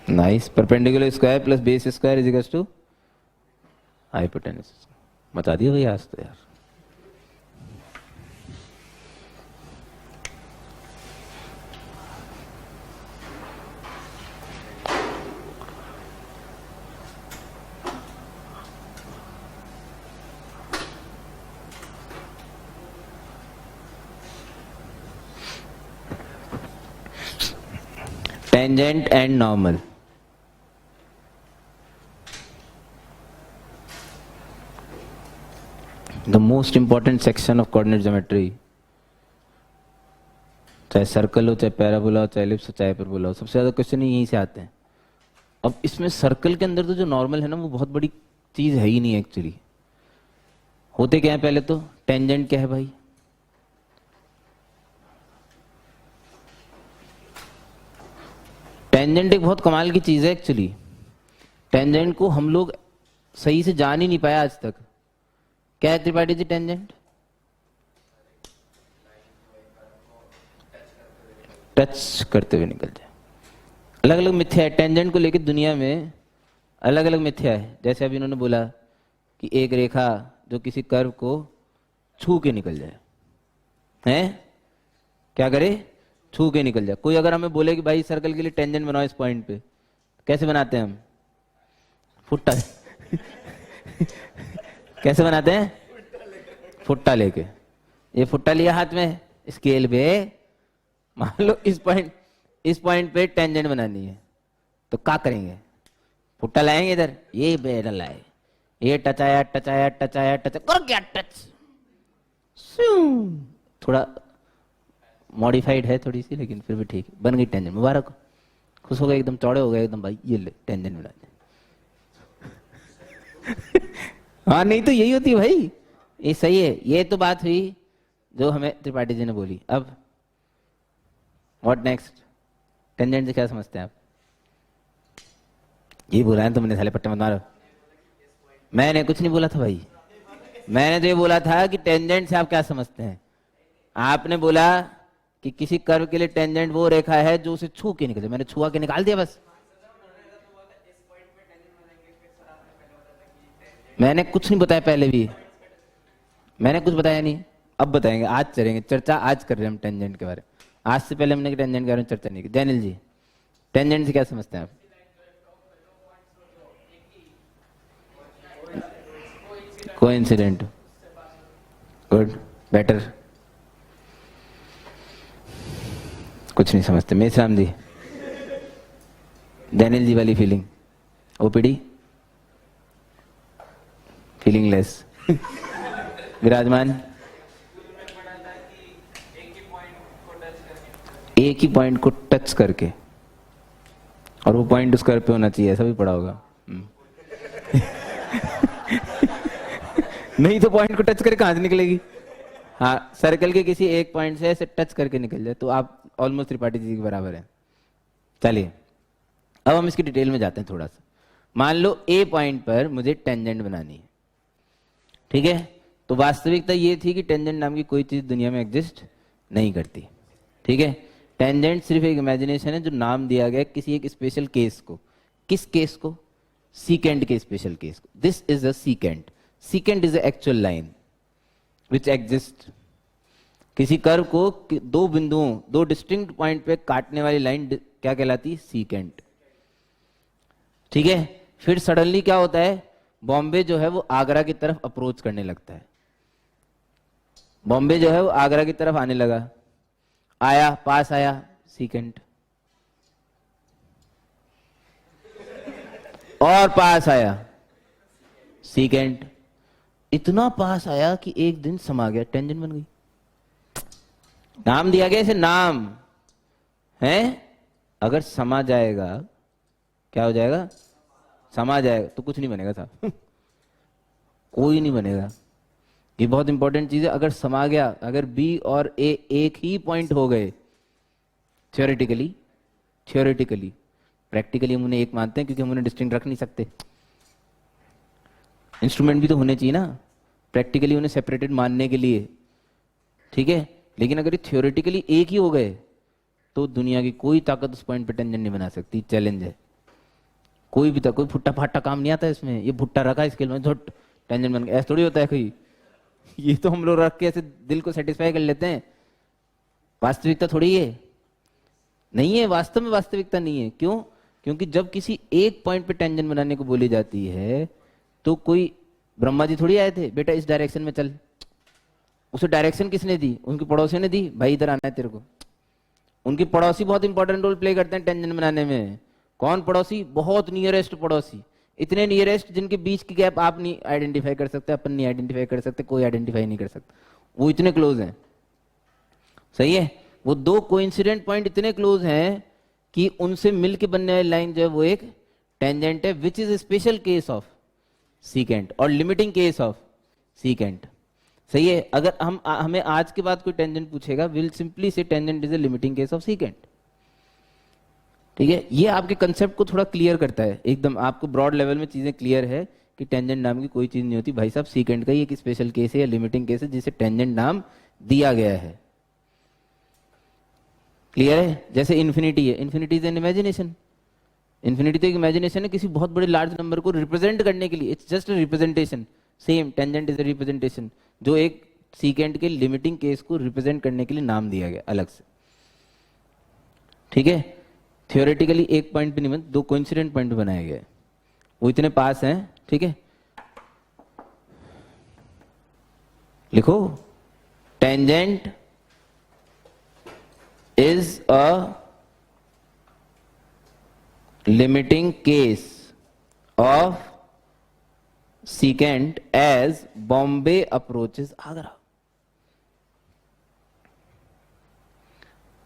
Nice. Perpendicular square plus base square is equal to hypotenuse. बता दिया भाई आज तो यार। Tangent and normal. The most important section of coordinate geometry. चाहे सर्कल हो, चाहे पैराबोला हो, चाहे एलिप्स हो, चाहे हाइपरबोला हो, सबसे ज्यादा क्वेश्चन यहीं से आते हैं। अब इसमें सर्कल के अंदर तो जो नॉर्मल है ना, वो बहुत बड़ी चीज है ही नहीं एक्चुअली। होते क्या है पहले तो? टेंजेंट क्या है भाई? टेंजेंट एक बहुत कमाल की चीज है एक्चुअली। टेंजेंट को हम लोग सही से जान ही नहीं पाया आज तक। क्या है त्रिपाठी जी टेंजेंट? टच करते हुए निकल जाए। अलग अलग मिथ्या है टेंजेंट को लेकर दुनिया में, अलग अलग मिथ्या है। जैसे अभी इन्होंने बोला कि एक रेखा जो किसी कर्व को छू के निकल जाए, है क्या करे? छू के निकल जाए। कोई अगर हमें बोले कि भाई सर्कल के लिए टेंजेंट बनाओ इस पॉइंट पे, कैसे बनाते हैं हम? फुट्टा कैसे बनाते हैं? फुट्टा लेके। ये फुट्टा लिया हाथ में, स्केल पे मान लो इस पॉइंट पे टेंजेंट बनानी है, तो क्या करेंगे? फुट्टा लाएंगे इधर, ये बेरल लाए, ये टच आया टच आया टच आया टच, करो क्या टच। थोड़ा मॉडिफाइड है थोड़ी सी, लेकिन फिर भी ठीक है, बन गई टेंजेंट। मुबारक, खुश हो गए एकदम, चौड़े हो गए एकदम, भाई ये ले टेंजेंट बना दे। हाँ नहीं तो यही होती है भाई, ये सही है। ये तो बात हुई जो हमें त्रिपाठी जी ने बोली। अब व्हाट नेक्स्ट? टेंजेंट से क्या समझते हैं आप? ये बोला है तुमने, साले पट्टे मत मारो। मैंने कुछ नहीं बोला था भाई, मैंने तो ये बोला था कि टेंजेंट से आप क्या समझते हैं। आपने बोला कि किसी कर्व के लिए टेंजेंट वो रेखा है जो उसे छू के निकले। मैंने छुआ के निकाल दिया बस। मैंने कुछ नहीं बताया पहले भी, मैंने कुछ बताया नहीं। अब बताएंगे, आज चलेंगे चर्चा, आज कर रहे हैं हम टेंजेंट के बारे में। आज से पहले हमने टेंजेंट के बारे में चर्चा नहीं की। जैनिल जी टेंजेंट से क्या समझते हैं आप? कोइंसिडेंट। Good, better. कुछ नहीं समझते। मेसराम जी डैनियल जी वाली फीलिंग, ओपीडी फीलिंग लेस। विराजमान, एक ही पॉइंट को टच करके, और वो पॉइंट उस कर्व पे होना चाहिए, ऐसा भी पढ़ा होगा। नहीं तो पॉइंट को टच करके कहां से निकलेगी? हाँ, सर्कल के किसी एक पॉइंट से ऐसे टच करके निकल जाए तो आप ऑलमोस्ट त्रिपाठी जी के बराबर है। चलिए अब हम इसकी डिटेल में जाते हैं थोड़ा सा। मान लो ए पॉइंट पर मुझे टेंजेंट बनानी है, ठीक है। तो वास्तविकता ये थी कि टेंजेंट नाम की कोई चीज दुनिया में एग्जिस्ट नहीं करती, ठीक है। टेंजेंट सिर्फ एक इमेजिनेशन है जो नाम दिया गया किसी एक स्पेशल केस को। किस केस को? सीकेंट के स्पेशल केस को। This is a secant. Secant is a actual line which exist. किसी कर्व को दो बिंदुओं, दो डिस्टिंक्ट पॉइंट पे काटने वाली लाइन क्या कहलाती है? सीकेंट, ठीक है। फिर सडनली क्या होता है? बॉम्बे जो है वो आगरा की तरफ अप्रोच करने लगता है। बॉम्बे जो है वो आगरा की तरफ आने लगा, आया, पास आया, सीकेंट, और पास आया, सीकेंट, इतना पास आया कि एक दिन समा गया, टेंजेंट बन गई। नाम दिया गया इसे, नाम है। अगर समा जाएगा, क्या हो जाएगा? समा जाएगा तो कुछ नहीं बनेगा साहब। कोई नहीं बनेगा। ये बहुत इंपॉर्टेंट चीज है। अगर समा गया, अगर बी और ए एक ही पॉइंट हो गए, थ्योरेटिकली, प्रैक्टिकली हम उन्हें एक मानते हैं क्योंकि हम उन्हें डिस्टिंक्ट रख नहीं सकते। इंस्ट्रूमेंट भी तो होने चाहिए ना प्रैक्टिकली उन्हें सेपरेटेड मानने के लिए, ठीक है। लेकिन अगर ये थ्योरेटिकली एक ही हो गए तो दुनिया की कोई ताकत उस पॉइंट पे टेंजेंट नहीं बना सकती। चैलेंज है। कोई भी कोई फुट्टा फाट्टा काम नहीं आता इसमें। ये भुट्टा रखा स्केल में, झुट टेंजेंट बन गया, ऐसा थोड़ी होता है कोई। ये तो हम लोग रख के ऐसे दिल को सेटिस्फाई कर लेते हैं। वास्तविकता थोड़ी है, नहीं है, वास्तव में वास्तविकता नहीं है। क्यों? क्योंकि जब किसी एक पॉइंट पे टेंजेंट बनाने को बोली जाती है तो कोई ब्रह्मा जी थोड़ी आए थे, बेटा इस डायरेक्शन में चल। उसे डायरेक्शन किसने दी? उनके पड़ोसी ने दी, भाई इधर आना है तेरे को। उनके पड़ोसी बहुत इंपॉर्टेंट रोल प्ले करते हैं टेंजेंट बनाने में। कौन पड़ोसी? बहुत नियरेस्ट पड़ोसी। इतने नियरेस्ट जिनके बीच की गैप आप नहीं आइडेंटिफाई कर सकते, अपन नहीं आइडेंटिफाई कर सकते, कोई आइडेंटिफाई नहीं कर सकता। वो इतने क्लोज हैं, सही है। वो दो कोइंसिडेंट पॉइंट इतने क्लोज हैं कि उनसे मिलके बनने वाली लाइन जो है वो एक टेंजेंट है, which is special case of secant और लिमिटिंग केस ऑफ सीकेंट, सही है। अगर हमें आज के बाद कोई टेंजेंट पूछेगा, विल सिंपली से tangent is a limiting case of secant, ठीक है। ये आपके कंसेप्ट को थोड़ा क्लियर करता है, एकदम आपको ब्रॉड लेवल में चीजें क्लियर है कि टेंजेंट नाम की कोई चीज नहीं होती भाई साहब। सीकेंट का ये एक स्पेशल केस है या लिमिटिंग केस है जिसे टेंजेंट नाम दिया गया है। क्लियर है? जैसे इन्फिनिटी है, infinity is an imagination. Infinity तो एक इमेजिनेशन है किसी बहुत बड़े लार्ज नंबर को रिप्रेजेंट करने के लिए। It's just a representation. Same tangent is a representation, जो एक सीकेंट के लिमिटिंग केस को रिप्रेजेंट करने के लिए नाम दिया गया अलग से, ठीक है। थियोरेटिकली एक पॉइंट पे नहीं बन, दो कोइंसिडेंट पॉइंट बनाए गए, वो इतने पास हैं, ठीक है। लिखो, tangent is a limiting case of secant as Bombay approaches Agra.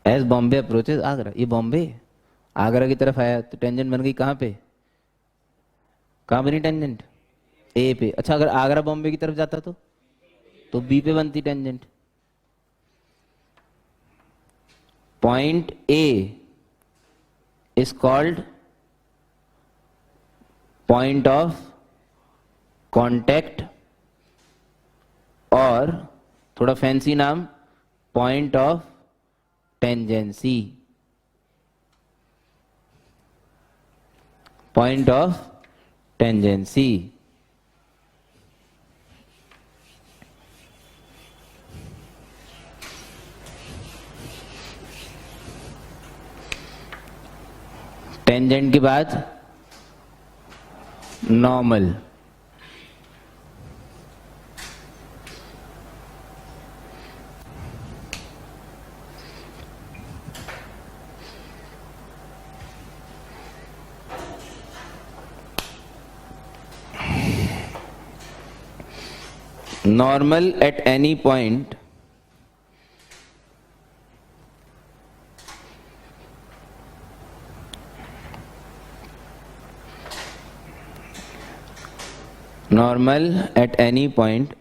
As Bombay approaches Agra, ये बॉम्बे आगरा की तरफ आया तो टेंजेंट बन गई कहां पे? कहां बनी टेंजेंट? ए पे। अच्छा, अगर आगरा बॉम्बे की तरफ जाता तो बी पे बनती tangent. Point A is called point of contact, और थोड़ा फैंसी नाम point of tangency. Point of tangency, tangent के बाद normal, normal at any point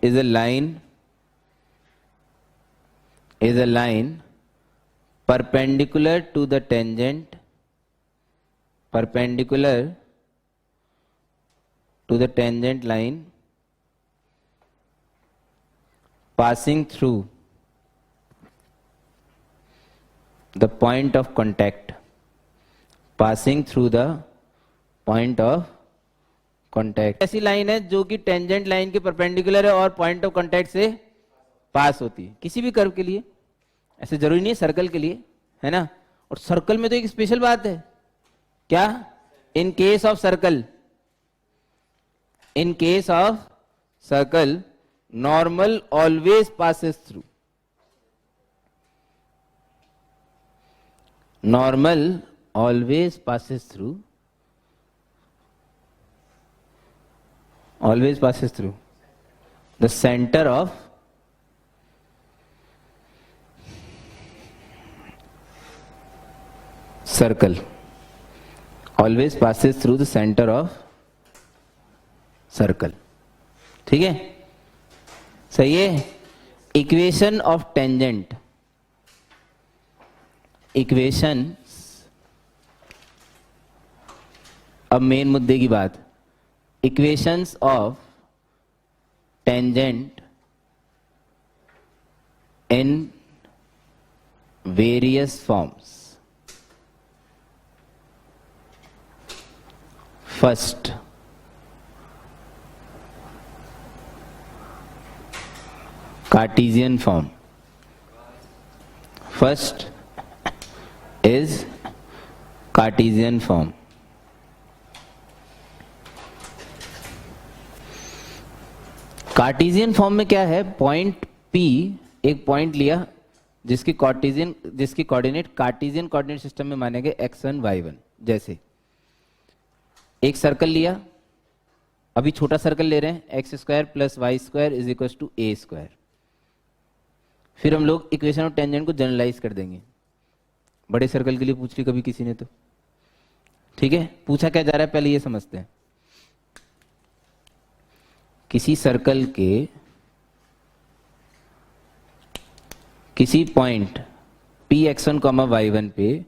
is a line perpendicular to the tangent line passing through the point of contact. ऐसी line है जो कि tangent line के परपेंडिकुलर है और पॉइंट ऑफ कांटेक्ट से पास होती है, किसी भी कर्व के लिए, ऐसे जरूरी नहीं है सर्कल के लिए, है ना। और सर्कल में तो एक स्पेशल बात है, क्या? In case of circle normal always passes through, always passes through the center of circle. Always passes through the center of circle. ठीक है, सही है। इक्वेशन ऑफ टेंजेंट, अब मेन मुद्दे की बात, equations of tangent in various forms. First, Cartesian form. First is Cartesian form. Cartesian form में क्या है, पॉइंट P, एक पॉइंट लिया जिसकी कोऑर्डिनेट कार्टेशियन कोऑर्डिनेट सिस्टम में माने गए x1 y1। जैसे एक सर्कल लिया, अभी छोटा सर्कल ले रहे हैं, x square plus y square is equal to a square. फिर हम लोग इक्वेशन ऑफ टेंजेंट को जनरलाइज कर देंगे। बड़े सर्कल के लिए पूछ ली कभी किसी ने तो, ठीक है। पूछा क्या जा रहा है पहले ये समझते हैं। किसी सर्कल के किसी पॉइंट Px1, y1 पे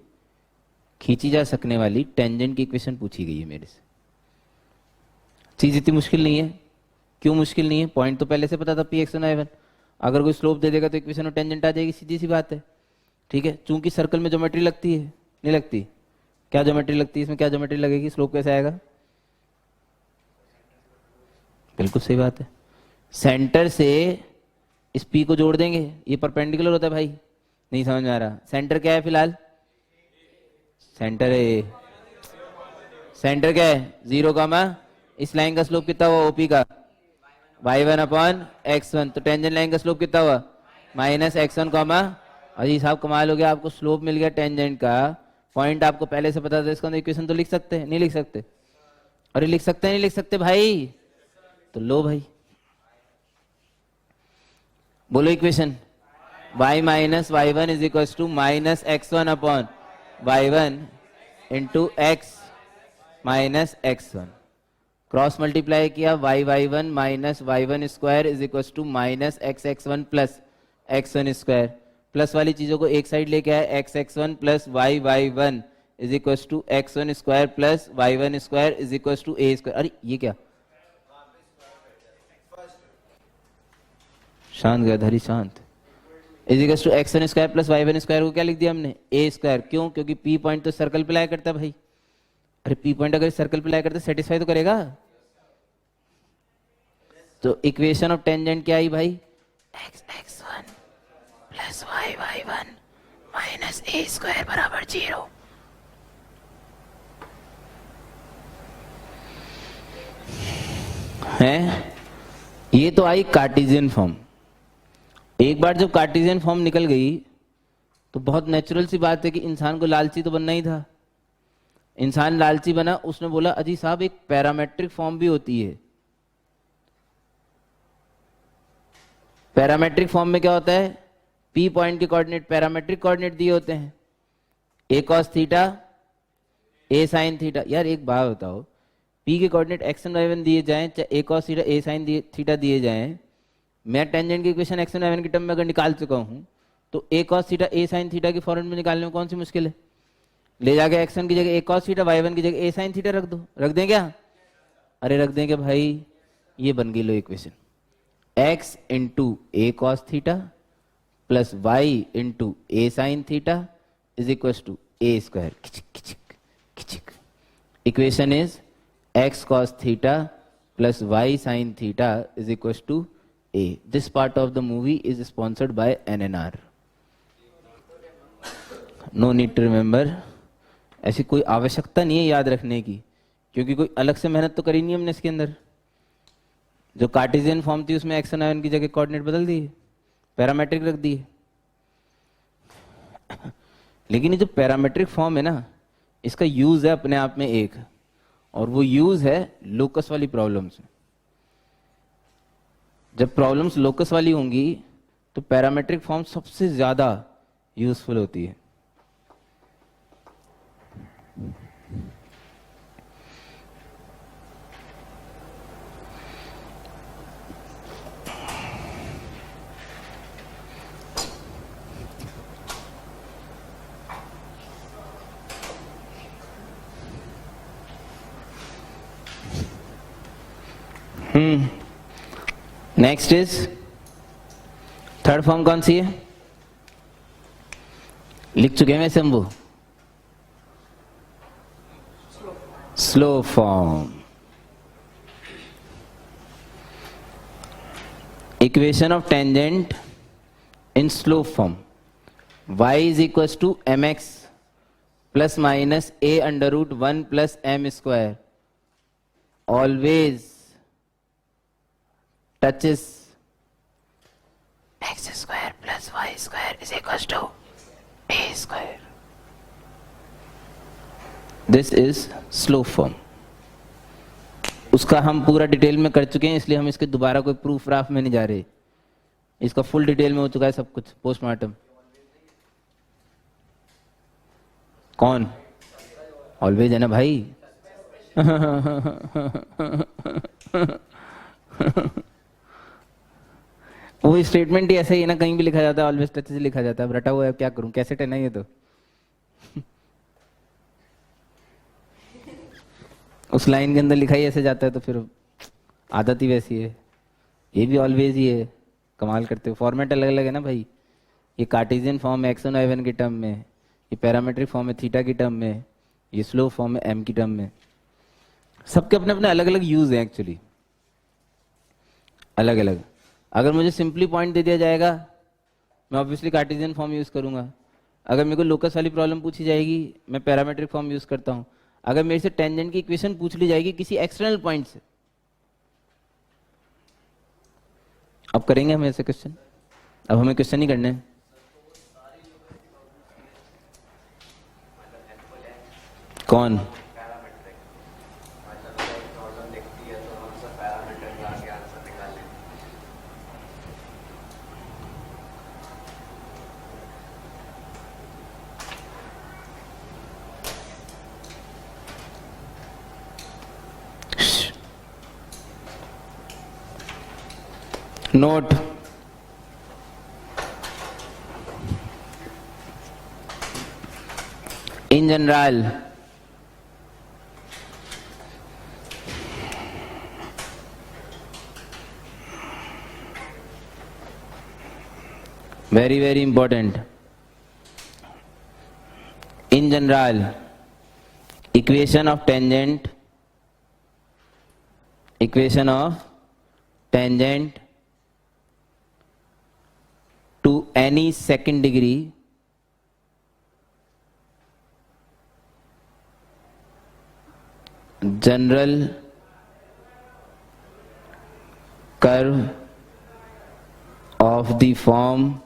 खींची जा सकने वाली टेंजेंट की इक्वेशन पूछी गई है मेरे से। चीज इतनी मुश्किल नहीं है। क्यों मुश्किल नहीं है? पॉइंट तो पहले से पता था Px1 y1। अगर कोई स्लोप दे देगा तो इक्वेशन ऑफ टेंजेंट आ जाएगी, सीधी सी बात है, ठीक है। चूंकि सर्कल में ज्योमेट्री लगती है, नहीं लगती? क्या ज्योमेट्री लगती है इसमें? क्या ज्योमेट्री लगेगी? स्लोप कैसे आएगा? बिल्कुल सही बात है, सेंटर से इस P को जोड़ देंगे, ये परपेंडिकुलर होता है भाई। नहीं समझ में आ रहा? सेंटर क्या है फिलहाल? सेंटर है, सेंटर क्या है? 0, इस लाइन का स्लोप कितना हुआ OP का? y1 upon x1। तो टेंजेंट लाइन का स्लोप कितना हुआ? माइनस x1, अजी साहब कमाल हो गया, आपको स्लोप मिल गया टेंजेंट का, पॉइंट आपको पहले से पता था, इसका इक्वेशन तो लिख सकते हैं, नहीं लिख सकते? अरे लिख सकते हैं, नहीं लिख सकते भाई? तो लो भाई, बोलो equation, y minus y1 is equal to minus x1 upon y1 into x minus x1। Cross multiply किया, y1 minus y1 square is equal to minus x1 plus x1 square. Plus वाली चीजों को एक साइड लेके आए, x1 plus y1 is equal to x1 square plus y1 square is equal to a square. अरे ये क्या? शांत गधारी शांत। Is equal to x1 square plus y1 square को क्या लिख दिया हमने? a square. क्यों? क्योंकि P पॉइंट तो सर्कल पे लाया करता है भाई। अरे P पॉइंट अगर सर्कल पे लाया करता है सेटिस्फाई तो करेगा। तो इक्वेशन ऑफ टेंजेंट क्या आई भाई? x1 plus y1 minus a square बराबर 0। है, ये तो आई कार्टेशियन फॉर्म। एक बार जब कार्टेशियन फॉर्म निकल गई तो बहुत नेचुरल सी बात है कि इंसान को लालची तो बनना ही था। इंसान लालची बना, उसने बोला अजी साहब एक पैरामेट्रिक फॉर्म भी होती है। पैरामेट्रिक फॉर्म में क्या होता है, पी पॉइंट के कोऑर्डिनेट पैरामेट्रिक कोऑर्डिनेट दिए होते हैं, a cos theta a sine theta. यार एक बात बताओ, पी के coordinate x and y one दिए जाएं, चाहे a cos theta a sine theta दिए जाएं, मैं टेंजेंट की equation x and y one की टर्म में अगर निकाल चुका हूं तो a cos theta a sine theta के फॉर्मेट में निकालने में कौन सी मुश्किल है। ले जाके एक्स वन की जगह ए कॉस थीटा, वाई वन की जगह ए साइन थीटा रख दो। रख दें क्या? अरे रख दें क्या भाई, ये बन गई लो equation, x into a cos theta plus y into a sine theta is equal to a square. Equation is x cos theta plus y sin theta is equals to a. This part of the movie is sponsored by NNR. No need to remember. ऐसी कोई आवश्यकता नहीं है याद रखने की, क्योंकि कोई अलग से मेहनत तो करी नहीं हमने इसके अंदर। जो कार्टेशियन फॉर्म थी उसमें एक्स एंड वाई की जगह कोऑर्डिनेट बदल दिए, पैरामेट्रिक रख दिए। लेकिन ये जो पैरामेट्रिक फॉर्म है ना, इसका यूज है अपने आप में एक, और वो यूज है लोकस वाली प्रॉब्लम्स में। जब प्रॉब्लम्स लोकस वाली होंगी तो पैरामेट्रिक फॉर्म सबसे ज्यादा यूजफुल होती है। नेक्स्ट इज थर्ड फॉर्म कौन सी है, लिख चुके हैं वैसे हम वो, slope form. Equation of tangent in slope form, y is equal to m x plus minus a under root one plus m square always touches x square plus y square is equals to a square. This is slow form. उसका हम पूरा detail में कर चुके हैं, इसलिए हम इसके दोबारा कोई प्रूफ राफ में नहीं जा रहे। इसका फुल डिटेल में हो चुका है सब कुछ पोस्टमार्टम। कौन? ऑलवेज है ना भाई। वो स्टेटमेंट ही ऐसा ही है ना, कहीं भी लिखा जाता है ऑलवेज टच से लिखा जाता है। रटा हुआ है, क्या करूं, कैसे टना ये तो। उस लाइन के अंदर लिखा ही ऐसे जाता है तो फिर आदत ही वैसी है। ये भी ऑलवेज ही है, कमाल करते हो। फॉर्मेट अलग अलग है ना भाई। ये कार्टेशियन फॉर्म है एक्स वन वाई वन की टर्म में, ये पैरामेट्रिक फॉर्म है थीटा की टर्म में, ये स्लो फॉर्म है एम की टर्म में। सबके अपने अपने अलग अलग यूज है एक्चुअली, अलग अलग। अगर मुझे सिंपली पॉइंट दे दिया जाएगा, मैं ऑब्वियसली कार्टेशियन फॉर्म यूज करूंगा। अगर मेरे को लोकस वाली प्रॉब्लम पूछी जाएगी, मैं पैरामेट्रिक फॉर्म यूज करता हूं। अगर मेरे से टेंजेंट की इक्वेशन पूछ ली जाएगी किसी एक्सटर्नल पॉइंट से, अब करेंगे हम ऐसे क्वेश्चन। अब हमें क्वेश्चन ही करने हैं। कौन? Note, in general very important, in general equation of tangent to any second degree general curve of the form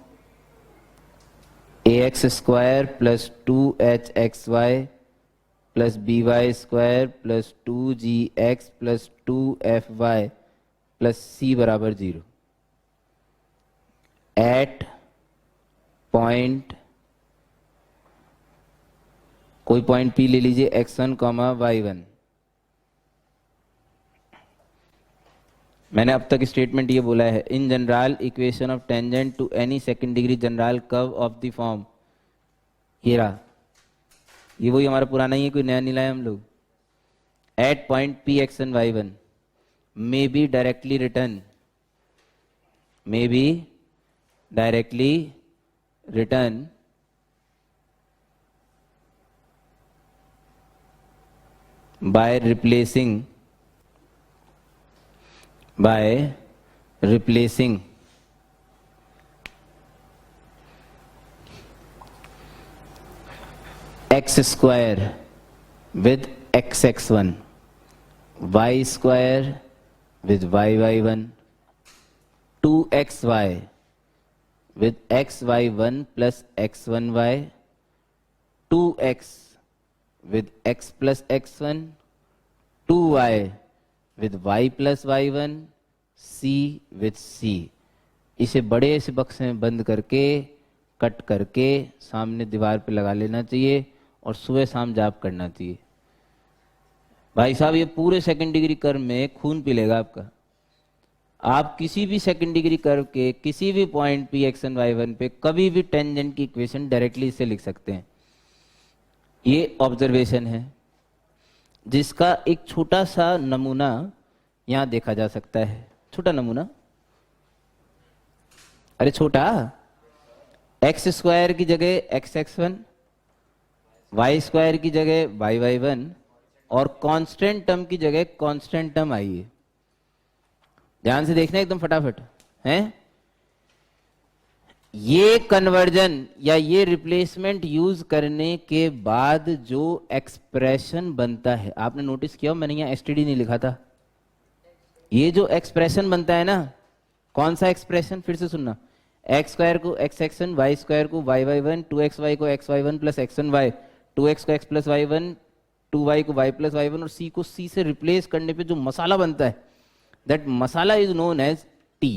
ax square plus 2hxy plus by square plus 2gx plus 2fy plus c बराबर 0। Eight point, कोई point P ले लीजिए, x1, y1। मैंने अब तक statement ये बोला है, in general equation of tangent to any second degree general curve of the form, ये रहा, ये वही हमारा पुराना ही है, कोई नया नहीं लाया हम लोग। At point P x1 y1 may be directly written by replacing x square with xx1, y square with yy1, 2xy with xy1 plus x1y, 2x with x plus x1, 2y with y plus y1, c with c। इसे बड़े से बक्से में बंद करके cut करके सामने दीवार पे लगा लेना चाहिए और सुबह शाम जाप करना चाहिए। भाई साहब ये पूरे सेकंड डिग्री कर्व में खून पी लेगा आपका। आप किसी भी सेकंड डिग्री कर्व के किसी भी पॉइंट P x1 y1 पे कभी भी टेंजेंट की इक्वेशन डायरेक्टली इसे लिख सकते हैं। ये ऑब्जर्वेशन है जिसका एक छोटा सा नमूना यहां देखा जा सकता है। छोटा नमूना, अरे छोटा, एक्स स्क्वायर की जगह एक्स x1, वाई स्क्वायर की जगह वाई y1 और कांस्टेंट टर्म की जगह कांस्टेंट टर्म आई है। ध्यान से देखना एकदम फटाफट हैं। ये कन्वर्जन या ये रिप्लेसमेंट यूज करने के बाद जो एक्सप्रेशन बनता है, आपने नोटिस किया, मैंने यहां एसटीडी नहीं लिखा था। ये जो एक्सप्रेशन बनता है ना, कौन सा एक्सप्रेशन, फिर से सुनना, एक्स स्क्वायर को एक्स x1, वाई स्क्वायर को वाई y1, 2xy को xy1 प्लस x1y, 2x को x प्लस y1, 2y को y प्लस y1 और c को c से रिप्लेस करने पे जो मसाला बनता है, that masala is known as t।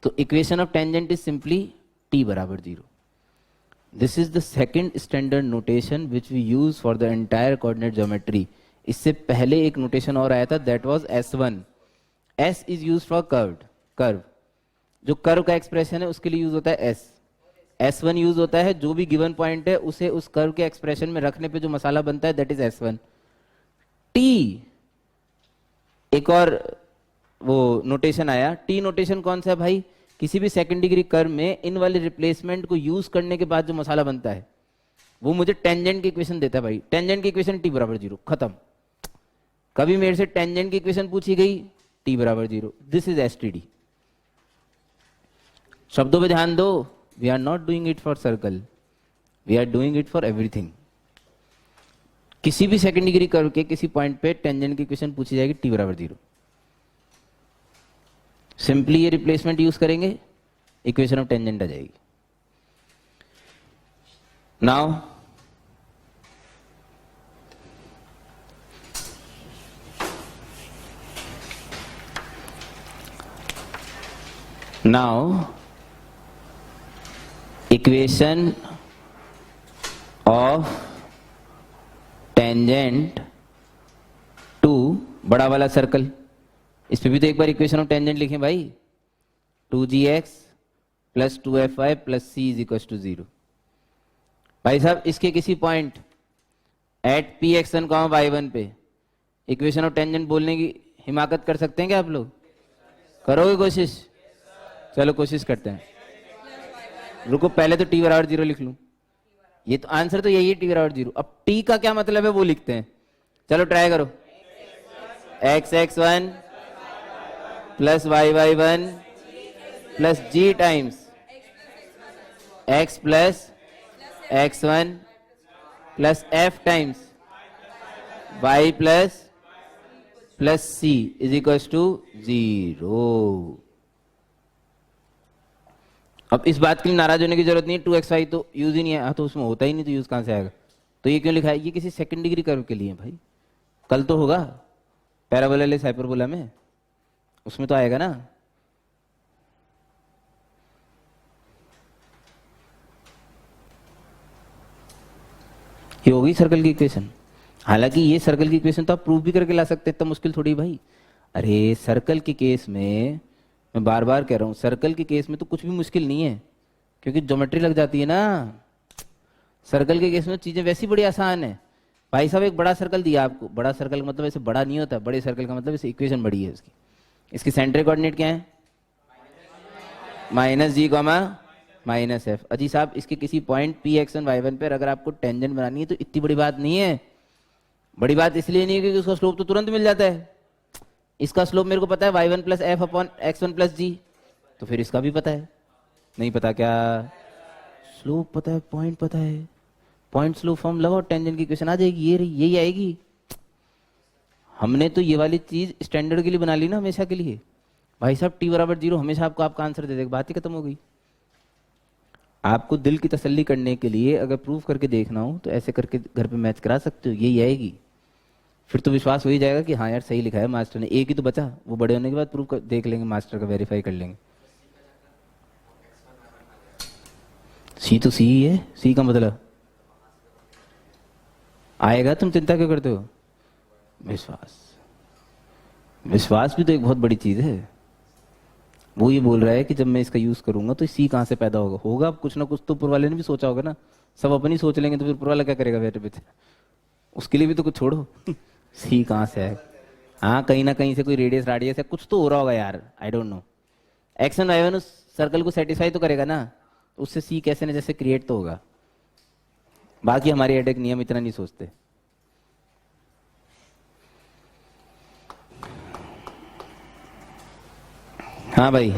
तो equation of tangent is simply t बराबर 0। This is the second standard notation which we use for the entire coordinate geometry. इससे पहले एक नोटेशन और आया था, that was S1। S is use for curve, जो curve का एक्सप्रेशन है उसके लिए यूज होता है S। S1 यूज होता है जो भी गिवन पॉइंट है उसे उस कर्व के एक्सप्रेशन में रखने पे जो मसाला बनता है, दैट इज S1। T एक और वो नोटेशन आया, T नोटेशन कौन सा है भाई, किसी भी सेकंड डिग्री कर्व में इन वाले रिप्लेसमेंट को यूज करने के बाद जो मसाला बनता है वो मुझे टेंजेंट की इक्वेशन देता है भाई। टेंजेंट की इक्वेशन t बराबर 0, खत्म। कभी मेरे से टेंजेंट की इक्वेशन पूछी गई, t बराबर 0, दिस इज एसटीडी। शब्दों पे ध्यान दो, we are not doing it for circle, we are doing it for everything. किसी भी सेकंड डिग्री कर्व के किसी पॉइंट पे टेंजेंट की इक्वेशन पूछी जाएगी, t बराबर 0। सिंपली ये रिप्लेसमेंट यूज करेंगे, इक्वेशन ऑफ टेंजेंट आ जाएगी। Now equation of tangent to बड़ा वाला सर्कल। इस पे भी तो एक बार इक्वेशन ऑफ टेंजेंट लिखें भाई, 2gx plus 2fy plus c is equal to 0। भाई साहब इसके किसी point eight P x1, y1 पे इक्वेशन ऑफ टेंजेंट बोलने की हिमाकत कर सकते हैं क्या आप लोग? करोगे कोशिश? चलो कोशिश करते हैं। रुको पहले तो t बराबर 0 लिख लूं। ये तो आंसर तो यही है, t बराबर 0। अब t का क्या मतलब है वो लिखते हैं। चलो ट्राई करो, x x1 plus y y1 plus g times x plus x1 plus f times y plus c is equal to 0। अब इस बात के लिए नाराज होने की जरूरत नहीं है, 2xy तो यूज ही नहीं है, तो उसमें होता ही नहीं, तो यूज कहां से आएगा? तो ये क्यों लिखा है? ये किसी सेकंड डिग्री कर्व के लिए भाई, कल तो होगा पैराबोला ले हाइपरबोला में, उसमें तो आएगा ना। ये हो गई सर्कल की इक्वेशन। हालांकि ये सर्कल की इक्वेशन तो आप प्रूव भी करके ला सकते हैं, इतना मुश्किल थोड़ी भाई। अरे सर्कल के केस में, मैं बार बार कह रहा हूँ, सर्कल के केस में तो कुछ भी मुश्किल नहीं है, क्योंकि ज्योमेट्री लग जाती है ना। सर्कल के केस में चीजें वैसी बड़ी आसान है भाई साहब। एक बड़ा सर्कल दिया आपको, बड़ा सर्कल का मतलब ऐसे बड़ा नहीं होता, बड़े सर्कल का मतलब ऐसे इक्वेशन बड़ी है उसकी। इसकी सेंटर कोऑर्डिनेट क्या है? -g, -f। अजी साहब, इसके किसी पॉइंट P(x1, y1) पर अगर आपको टेंजेंट बनानी है तो इतनी बड़ी बात नहीं है। बड़ी बात इसलिए नहीं है क्योंकि उसका स्लोप तो तुरंत मिल जाता है। इसका स्लोप मेरे को पता है y1 + f/x1 + g, तो फिर इसका भी पता है। नहीं पता क्या? स्लोप पता है, पॉइंट पता है, पॉइंट स्लोप फॉर्म लगाओ, टेंजेंट की इक्वेशन आ जाएगी। ये रही, यही आएगी। हमने तो ये वाली चीज स्टैंडर्ड के लिए बना ली ना, हमेशा के लिए। भाई साहब t = 0 हमेशा आपको आपका आंसर दे देगा, बात ही खत्म हो गई। आपको दिल की तसल्ली करने के लिए अगर प्रूफ करके देखना हो तो ऐसे करके घर पे मैच करा सकते हो, यही आएगी। फिर तो विश्वास हो ही जाएगा कि हाँ यार सही लिखा है मास्टर ने। एक ही तो बचा, वो बड़े होने के बाद प्रूफ देख लेंगे, मास्टर का वेरीफाई कर लेंगे। सी तो सी ही है, सी का मतलब आएगा, तुम चिंता क्यों करते हो? विश्वास, विश्वास भी तो एक बहुत बड़ी चीज है। वो ये बोल रहा है कि जब मैं इसका यूज करूंगा तो सी कहां से पैदा होगा? होगा कुछ ना कुछ तो ऊपर वाले ने भी सोचा होगा ना। सब अपनी सोच लेंगे तो फिर ऊपर वाला क्या करेगा बेटे बेटे? उसके लिए भी तो कुछ छोड़ो। सी कहां से है? हाँ, कहीं ना कहीं से कोई रेडियस राडियस है, कुछ तो हो रहा होगा यार, I don't know. x1 y1 उस सर्कल को सेटिस्फाई तो करेगा ना, उससे सी कैसे ना जैसे क्रिएट तो होगा। बाकी हमारी हेडेक नहीं, हम इतना नहीं सोचते। हाँ भाई,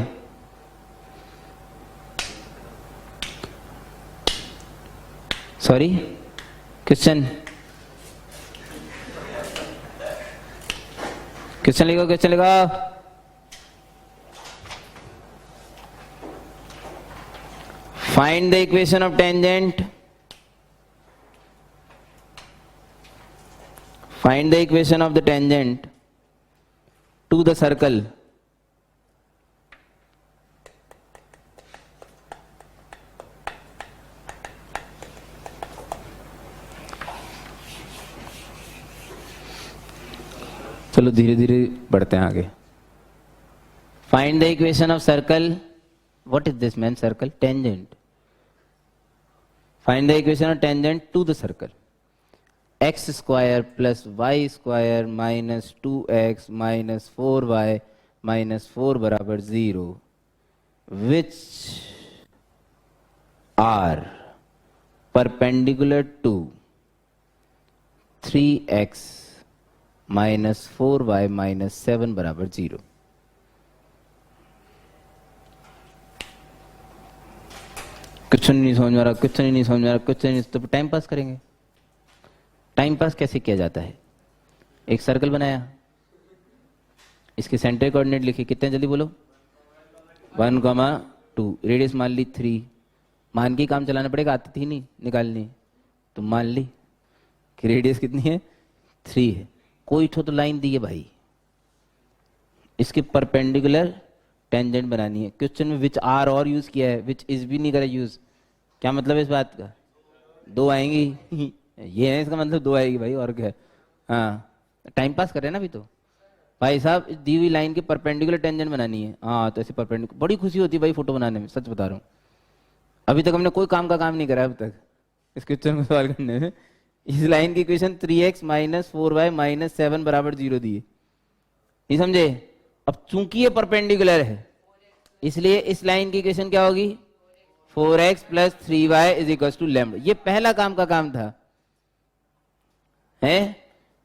सॉरी, क्वेश्चन क्वेश्चन लिखो, क्वेश्चन लिखो। Find the equation of tangent, find the equation of the tangent to the circle चलो धीरे धीरे बढ़ते हैं आगे। Find the equation of circle, what is this man? Circle, tangent. Find the equation of tangent to the circle. x² + y² - 2x - 4y - 4 = 0, which are perpendicular to 3x -4y - 7 = 0। कुछ नहीं समझ में आ रहा, कुछ नहीं समझ में आ रहा, कुछ नहीं, तो टाइम पास करेंगे। टाइम पास कैसे किया जाता है? एक सर्कल बनाया, इसके सेंटर कोऑर्डिनेट लिखे, कितने जल्दी बोलो? 1,2, रेडियस मान ली 3। मान के काम चलाना पड़ेगा, आती थी नहीं निकालनी, तो मान ली कि रेडियस कितनी है? 3 है। कोई तो लाइन दी है भाई, इसके परपेंडिकुलर टेंजेंट बनानी है। क्वेश्चन में विच आर और यूज किया है, विच इज भी नहीं करा यूज। क्या मतलब है इस बात का? 2 आएंगी। ये है इसका मतलब, 2 आएगी भाई, और क्या? हाँ, टाइम पास कर रहे हैं ना अभी तो। भाई साहब, दी हुई लाइन के परपेंडिकुलर टेंजेंट बनानी है। हाँ, तो ऐसे परपेंडिकुलर, बड़ी खुशी होती है भाई फोटो बनाने में, सच बता रहा हूँ। अभी तक हमने कोई काम का काम नहीं करा अब तक इस क्वेश्चन को सॉल्व करने में। इस लाइन की इक्वेशन 3x - 4y - 7 = 0 दी है, नहीं समझे? अब चूंकि ये परपेंडिकुलर है, इसलिए इस लाइन की इक्वेशन क्या होगी? 4x + 3y = λ। ये पहला काम का काम था, है?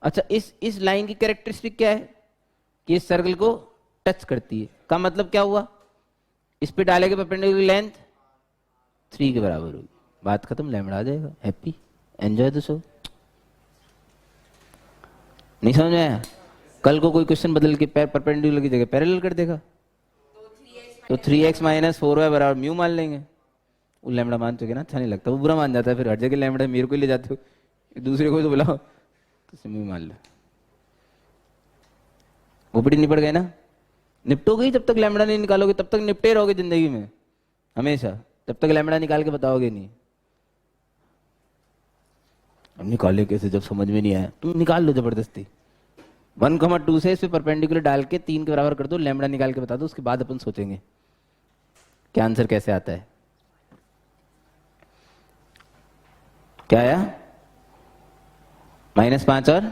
अच्छा, इस लाइन की कैरेक्टरिस्टिक क्या है? कि इस सर्कल को टच करती है। का मतलब क्या हुआ? इस पे डालेंगे परपेंडिकुलर लेंथ 3 के बराबर होगी, बात खत्म, लैम्बडा आ जाएगा। Happy, enjoy the show. नहीं समझ में आया? कल को कोई क्वेश्चन बदल के परपेंडिकुलर की जगह पैरेलल कर देगा, तो 3x - 4y = म्यू मान लेंगे। वो लैम्बडा मान चुके ना, अच्छा नहीं लगता, वो बुरा मान जाता है। फिर हर जगह लैम्बडा मेरे को ले जाते हो, दूसरे को तो बुलाओ, तो म्यू मान लो। वो बड़ी निपट गए ना, निपटो गई। जब तक लैम्बडा नहीं निकालोगे तब तक निपटे रहोगे जिंदगी में हमेशा, जब तक लैम्बडा निकाल के बताओगे नहीं। अब निकाले कैसे जब समझ में नहीं आया? तुम निकाल लो जबरदस्ती। 1,2 से इस पे परपेंडिकुलर डाल के 3 के बराबर कर दो, लैम्बडा निकाल के बता दो, उसके बाद अपन सोचेंगे क्या आंसर कैसे आता है। क्या आया? -5 और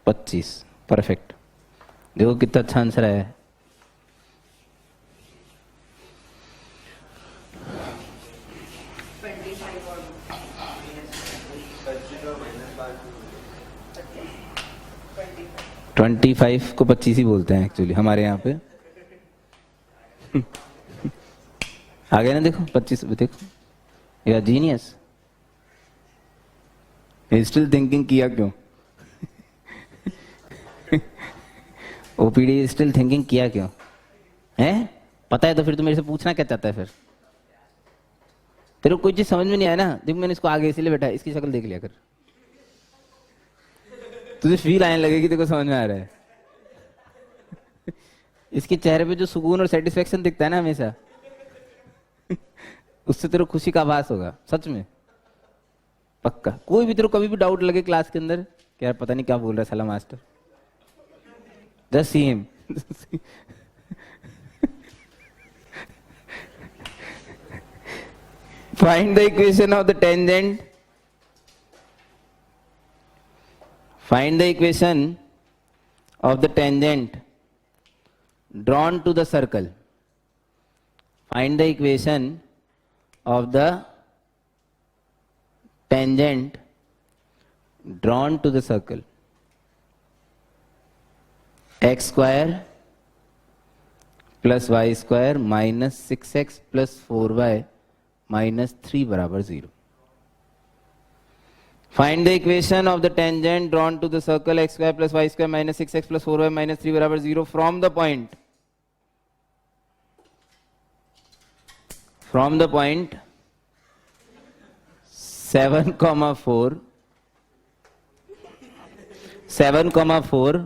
25। परफेक्ट। देखो कितना अच्छा आंसर आया है। -25 को 25 ही बोलते हैं एक्चुअली हमारे यहाँ पे। आ गया ना? देखो 25। देखो या जीनियस। स्टिल थिंकिंग किया क्यों? ओपीडी स्टिल थिंकिंग किया क्यों है? पता है तो फिर तू मेरे से पूछना क्या चाहता है? फिर तेरे को कोई चीज समझ में नहीं आया ना? देख मैंने इसको आगे इसीलिए बैठा है, इसकी शक्ल देख लिया कर, तुझे फील आने लगेगी तेरे को समझ में आ रहा है। इसके चेहरे पे जो सुकून और सेटिस्फेक्शन दिखता है ना हमेशा, उससे तेरे को खुशी का आभास होगा सच में, पक्का। कोई भी तेरे को कभी भी डाउट लगे क्लास के अंदर कि यार पता नहीं क्या बोल रहा है साला master, just see him. Find the equation of the tangent. Find the equation of the tangent drawn to the circle. Find the equation of the tangent drawn to the circle. X square plus y square minus 6x plus 4y minus 3 बराबर 0. Find the equation of the tangent drawn to the circle x square plus y square minus 6x plus 4y minus 3 बराबर 0 from the point 7,4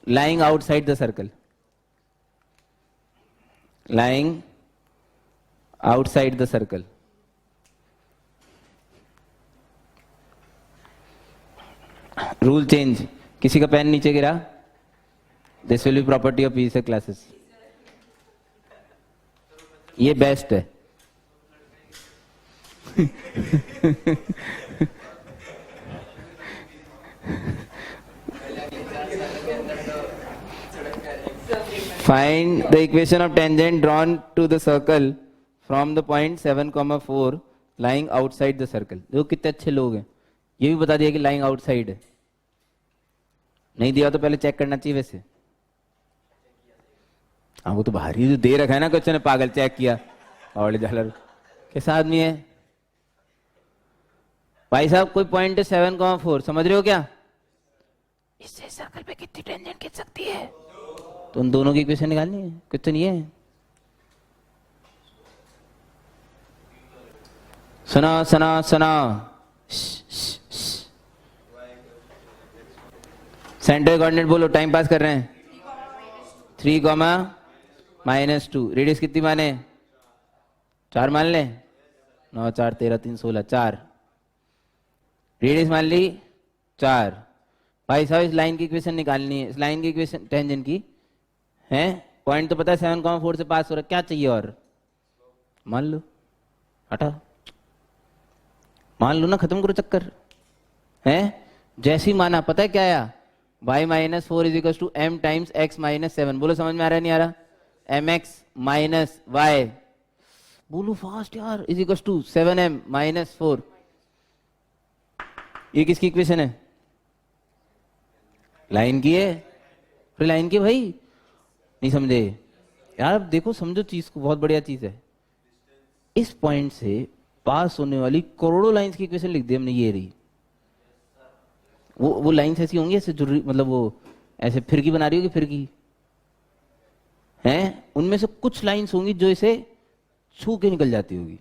lying outside the circle. Lying outside the circle. Rule change. किसी का pen नीचे गिरा? This will be property of peace classes. ये best है। Find the equation of tangent drawn to the circle from the point 7,4 lying outside the circle. देखो कितने अच्छे लोग हैं, ये भी बता दिया कि lying outside है। नहीं दिया तो पहले चेक करना चाहिए वैसे। हाँ वो तो बाहरी जो दे रखा है ना क्वेश्चन ने, पागल चेक किया और झालर कैसा आदमी है भाई साहब। कोई पॉइंट है 7,4, समझ रहे हो क्या? इससे सर्कल पे कितनी टेंजेंट खींच सकती है? तो उन दोनों की इक्वेशन निकालनी है। क्वेश्चन ये है, सुना सुना सुना। सेंटर कोऑर्डिनेट बोलो, टाइम पास कर रहे हैं। 3,-2। रेडियस कितनी माने? 4 मान लें। 9 4 13 3 16 4। रेडियस मान ली 4। भाई साहब इस लाइन की इक्वेशन निकालनी है। इस लाइन की इक्वेशन टेंजेंट की है। पॉइंट तो पता है 7,4 से पास हो रहा है, क्या चाहिए और? मान लो, हटा मान लो ना, खत्म करो चक्कर है। जैसी माना पता है क्या आया? y minus 4 is equal to m times x minus 7। बोलो समझ में आ रहा है नहीं आ रहा? mx माइनस y, बोलो फास्ट यार, is equal to 7m minus 4। ये किसकी इक्वेशन है? लाइन की है। फिर लाइन की भाई नहीं समझे यार? अब देखो समझो चीज को, बहुत बढ़िया चीज है। इस पॉइंट से पास होने वाली करोड़ों लाइंस की इक्वेशन लिख दी हमने। ये रही वो लाइंस ऐसी होंगी ऐसे जुड़, मतलब वो ऐसे फिरकी बना रही होगी, फिरकी हैं। उनमें से कुछ लाइंस होंगी जो इसे छू के निकल जाती होगी।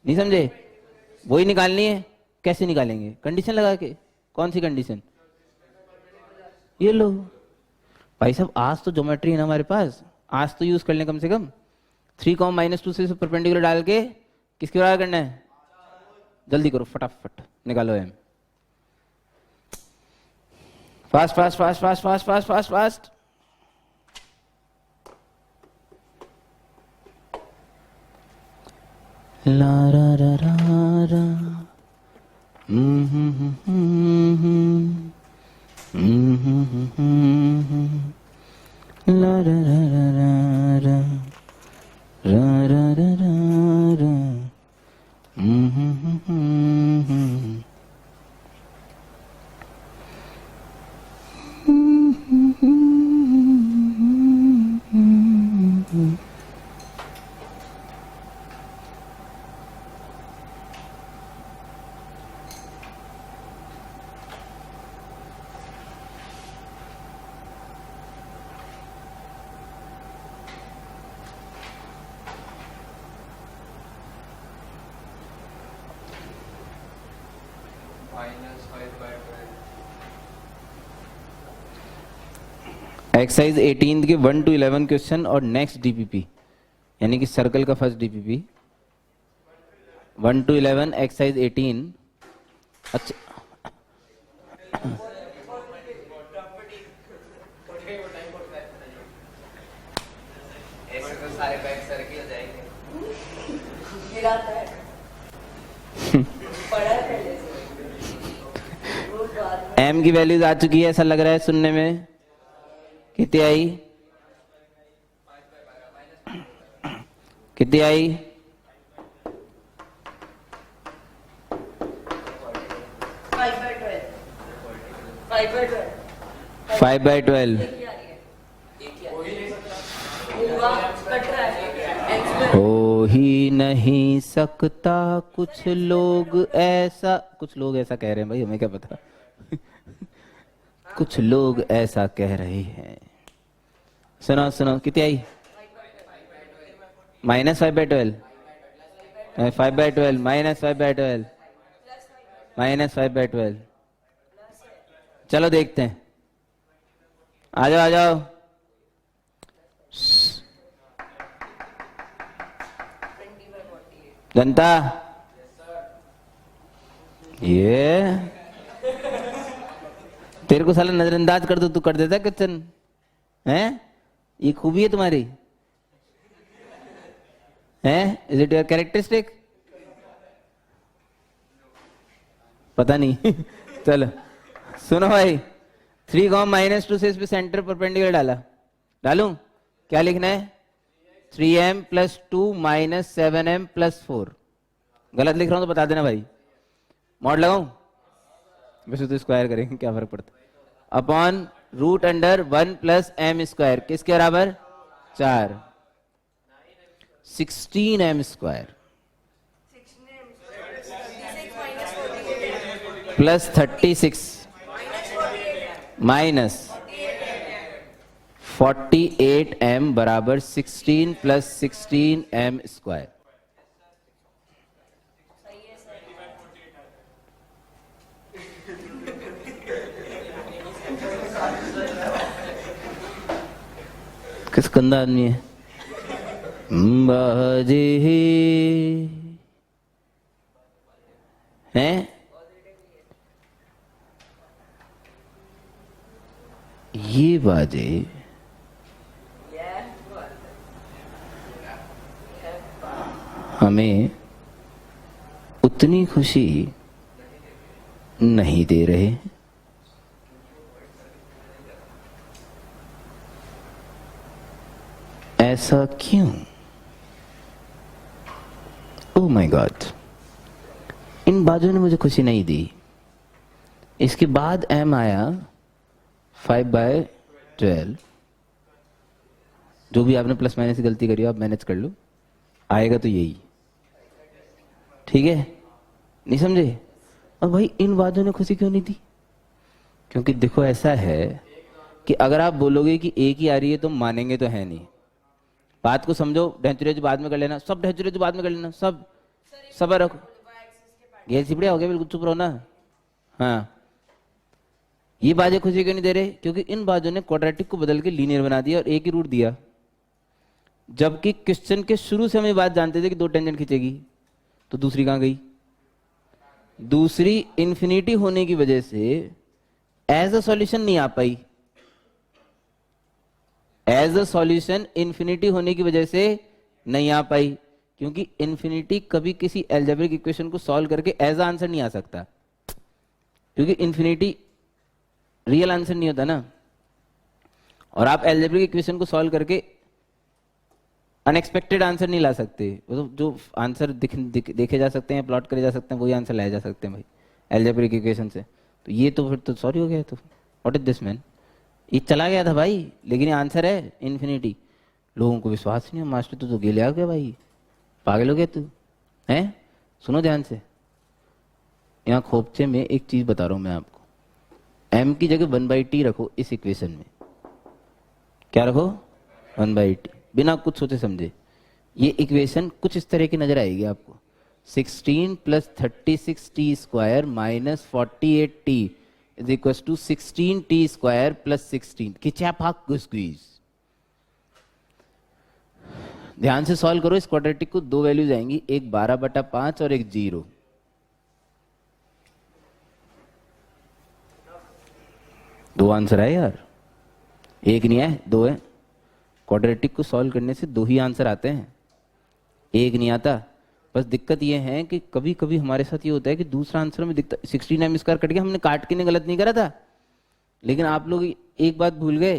नहीं समझे? वही निकालनी है। कैसे निकालेंगे? कंडीशन लगा के। कौन सी कंडीशन? ये लो भाई साहब, आज तो ज्योमेट्री है ना हमारे पास, आज तो यूज कर लें कम से कम। 3,-2 से परपेंडिकुलर डाल के किसके बराबर करना है? जल्दी करो फटाफट। निकालो m। Fast fast fast fast fast fast fast fast. ला रा रा रा रा ला रा रा रा रा रा रा रा रा रा एक्सरसाइज 18 के 1 to 11 क्वेश्चन और नेक्स्ट डीपीपी यानी कि सर्कल का फर्स्ट डीपीपी 1 to 11 एक्सरसाइज 18। अच्छा एम की वैल्यूज आ चुकी है ऐसा लग रहा है सुनने में। कितनी आई? कितनी आई? 5/12 हो ही नहीं सकता कुछ लोग ऐसा कह रहे हैं भाई, हमें क्या पता। कुछ लोग ऐसा कह रहे हैं। सुनो सुनो कितनी आई? -5/12 5/12 -5/12 -5/12। चलो देखते हैं, आ जाओ आ जाओ। जनता ये तेरे को साला नजरअंदाज कर दो तू कर देता क्वेश्चन है? ये खूबी है तुम्हारी है? Is it your characteristic? पता नहीं। चलो सुनो भाई, 3, -2 से इस पे सेंटर परपेंडिकुलर डालूं? क्या लिखना है? 3m + 2 - 7m + 4। गलत लिख रहा हूं तो बता देना भाई। मॉड लगाऊं? वैसे तो स्क्वायर करेंगे क्या फर्क पड़ता है। Upon √1 + m²। किसके बराबर? 4। 16m² + 36 - 48m बराबर 16 + 16m²। किस गंदा आदमी है? बाजे हैं ये बाजे हमें उतनी खुशी नहीं दे रहे। ऐसा क्यों? ओह माय गॉड, इन बाजों ने मुझे खुशी नहीं दी। इसके बाद m आया 5/12। जो भी आपने प्लस माइनस की गलती करी हो आप मैनेज कर लो, आएगा तो यही। ठीक है, नहीं समझे? और भाई इन बाजों ने खुशी क्यों नहीं दी? क्योंकि देखो ऐसा है कि अगर आप बोलोगे कि एक ही आ रही है तो मानेंगे तो है नहीं। बात को समझो, ढेंचुरेज बाद में कर लेना, सब ढेंचुरेज बाद में कर लेना, सब सबर रखो। ये सिपड़िया हो गया, बिल्कुल चुप रहो ना। हाँ, ये बाजें खुशी क्यों नहीं दे रहे? क्योंकि इन बाजों ने क्वाड्रेटिक को बदल के लीनियर बना दिया और एक ही रूट दिया, जबकि क्वेश्चन के शुरू से हम ये बात जानते थे कि 2 टेंजेंट खींचेगी, तो दूसरी कहाँ गई? दूसरी इन्फिनिटी होने की वजह से एज अ सॉल्यूशन नहीं आ पाई, एज अ सॉल्यूशन इन्फिनिटी होने की वजह से नहीं आ पाई, क्योंकि इन्फिनिटी कभी किसी एल्जेब्रिक इक्वेशन को सॉल्व करके एज आंसर नहीं आ सकता, क्योंकि इन्फिनिटी रियल आंसर नहीं होता ना। और आप एल्जेब्रिक इक्वेशन को सॉल्व करके अनएक्सपेक्टेड आंसर नहीं ला सकते। वो तो जो आंसर देखे जा सकते हैं, प्लॉट करे जा सकते हैं, वही आंसर लाए जा सकते हैं भाई एल्जेब्रिक इक्वेशन से। तो ये तो फिर तो सॉरी हो गया। तो व्हाट इज दिस मैन, ये चला गया था भाई, लेकिन ये आंसर है इन्फिनिटी। लोगों को विश्वास नहीं है, मास्टर तू तो गेले आ गया भाई, पागल हो गया तू है। सुनो ध्यान से, यहाँ खोपचे में एक चीज बता रहा हूं मैं आपको, m की जगह 1/t रखो इस इक्वेशन में। क्या रखो? 1/t, बिना कुछ सोचे समझे। ये इक्वेशन कुछ इस तरह की नजर आएगी आपको, 16 + 36t² - 48t is equal to 16t² + 16। खिंचा फाक घुसघुस। ध्यान से सॉल्व करो इस क्वाड्रेटिक को, दो वैल्यूज आएंगी, एक 12/5 और एक 0। दो आंसर है यार, एक नहीं है, दो है। क्वाड्रेटिक को सॉल्व करने से दो ही आंसर आते हैं, एक नहीं आता। बस दिक्कत ये है कि कभी कभी हमारे साथ ये होता है कि दूसरा आंसर में दिखता 16m² कट गया, हमने काट के ने गलत नहीं करा था। लेकिन आप लोग एक बात भूल गए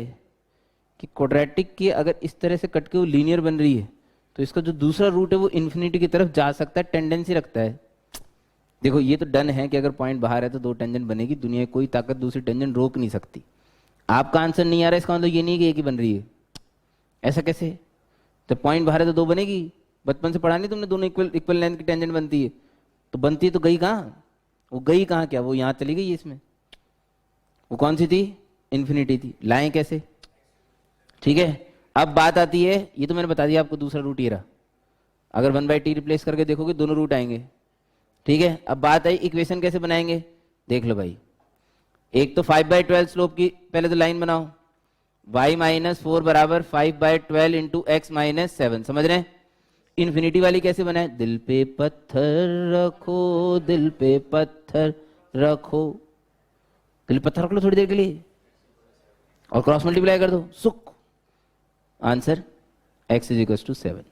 कि क्वाड्रेटिक की अगर इस तरह से कट के वो लीनियर बन रही है, तो इसका जो दूसरा रूट है वो इन्फिनिटी की तरफ जा सकता है, टेंडेंसी रखता है। देखो ये तो डन है कि अगर पॉइंट बाहर है तो दो टेंजेंट बनेगी, दुनिया की कोई ताकत दूसरी टेंजेंट रोक नहीं सकती। आपका आंसर नहीं आ रहा, इसका मतलब ये नहीं कि एक ही बन रही है। ऐसा कैसे? तो पॉइंट बाहर है तो दो बनेगी। बचपन से पढ़ा नहीं तुमने, दोनों इक्वल लेंथ की टेंजेंट बनती है। तो बनती तो गई कहाँ? वो गई कहाँ? क्या वो यहाँ चली गई? इसमें वो कौन सी थी? इन्फिनिटी थी। लाएं कैसे? ठीक है, अब बात आती है, ये तो मैंने बता दिया आपको, दूसरा रूट ये रहा। अगर 1/t रिप्लेस करके देखोगे दोनों रूट आएंगे। ठीक है, अब बात आई इक्वेशन कैसे बनाएंगे। देख लो भाई, एक तो 5/12 स्लोप की पहले तो लाइन बनाओ, y - 4 = 5/12 इंटू x - 7। समझ रहे हैं? इन्फिनिटी वाली कैसे बनाए? दिल पे पत्थर रखो, दिल पे पत्थर रखो, दिल पे पत्थर रख लो थोड़ी देर के लिए और क्रॉस मल्टीप्लाई कर दो, सुख। Answer x = 7।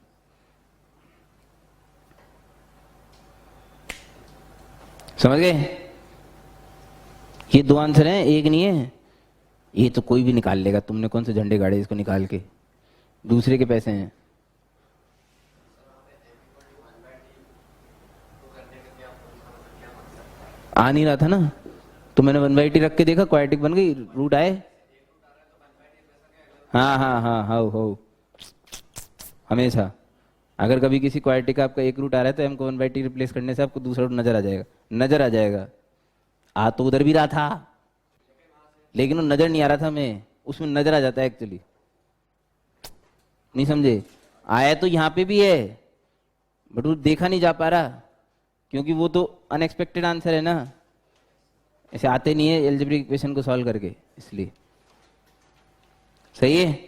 समझ गए? ये दो आंसर हैं, एक नहीं है। ये तो कोई भी निकाल लेगा, तुमने कौन से झंडे गाड़े इसको निकाल के, दूसरे के पैसे हैं। आ नहीं रहा था ना, तो मैंने 1/t रख के देखा, क्वाड्रेटिक बन गई, रूट आए। हाँ हाँ हाँ हाँ हो, हमेशा अगर कभी किसी क्वाड्रेटिक का आपका एक रूट आ रहा है तो m को 1/t रिप्लेस करने से आपको दूसरा रूट नजर आ जाएगा, नजर आ जाएगा। आ तो उधर भी रहा था, लेकिन वो नजर नहीं आ रहा था, मैं उसमें नजर आ जाता है एक्चुअली। नहीं समझे? आया तो यहाँ पे भी है, बट वो देखा नहीं जा पा रहा, क्योंकि वो तो अनएक्सपेक्टेड आंसर है ना, ऐसे आते नहीं है एल्जेब्रिक इक्वेशन को सॉल्व करके, इसलिए। सही है?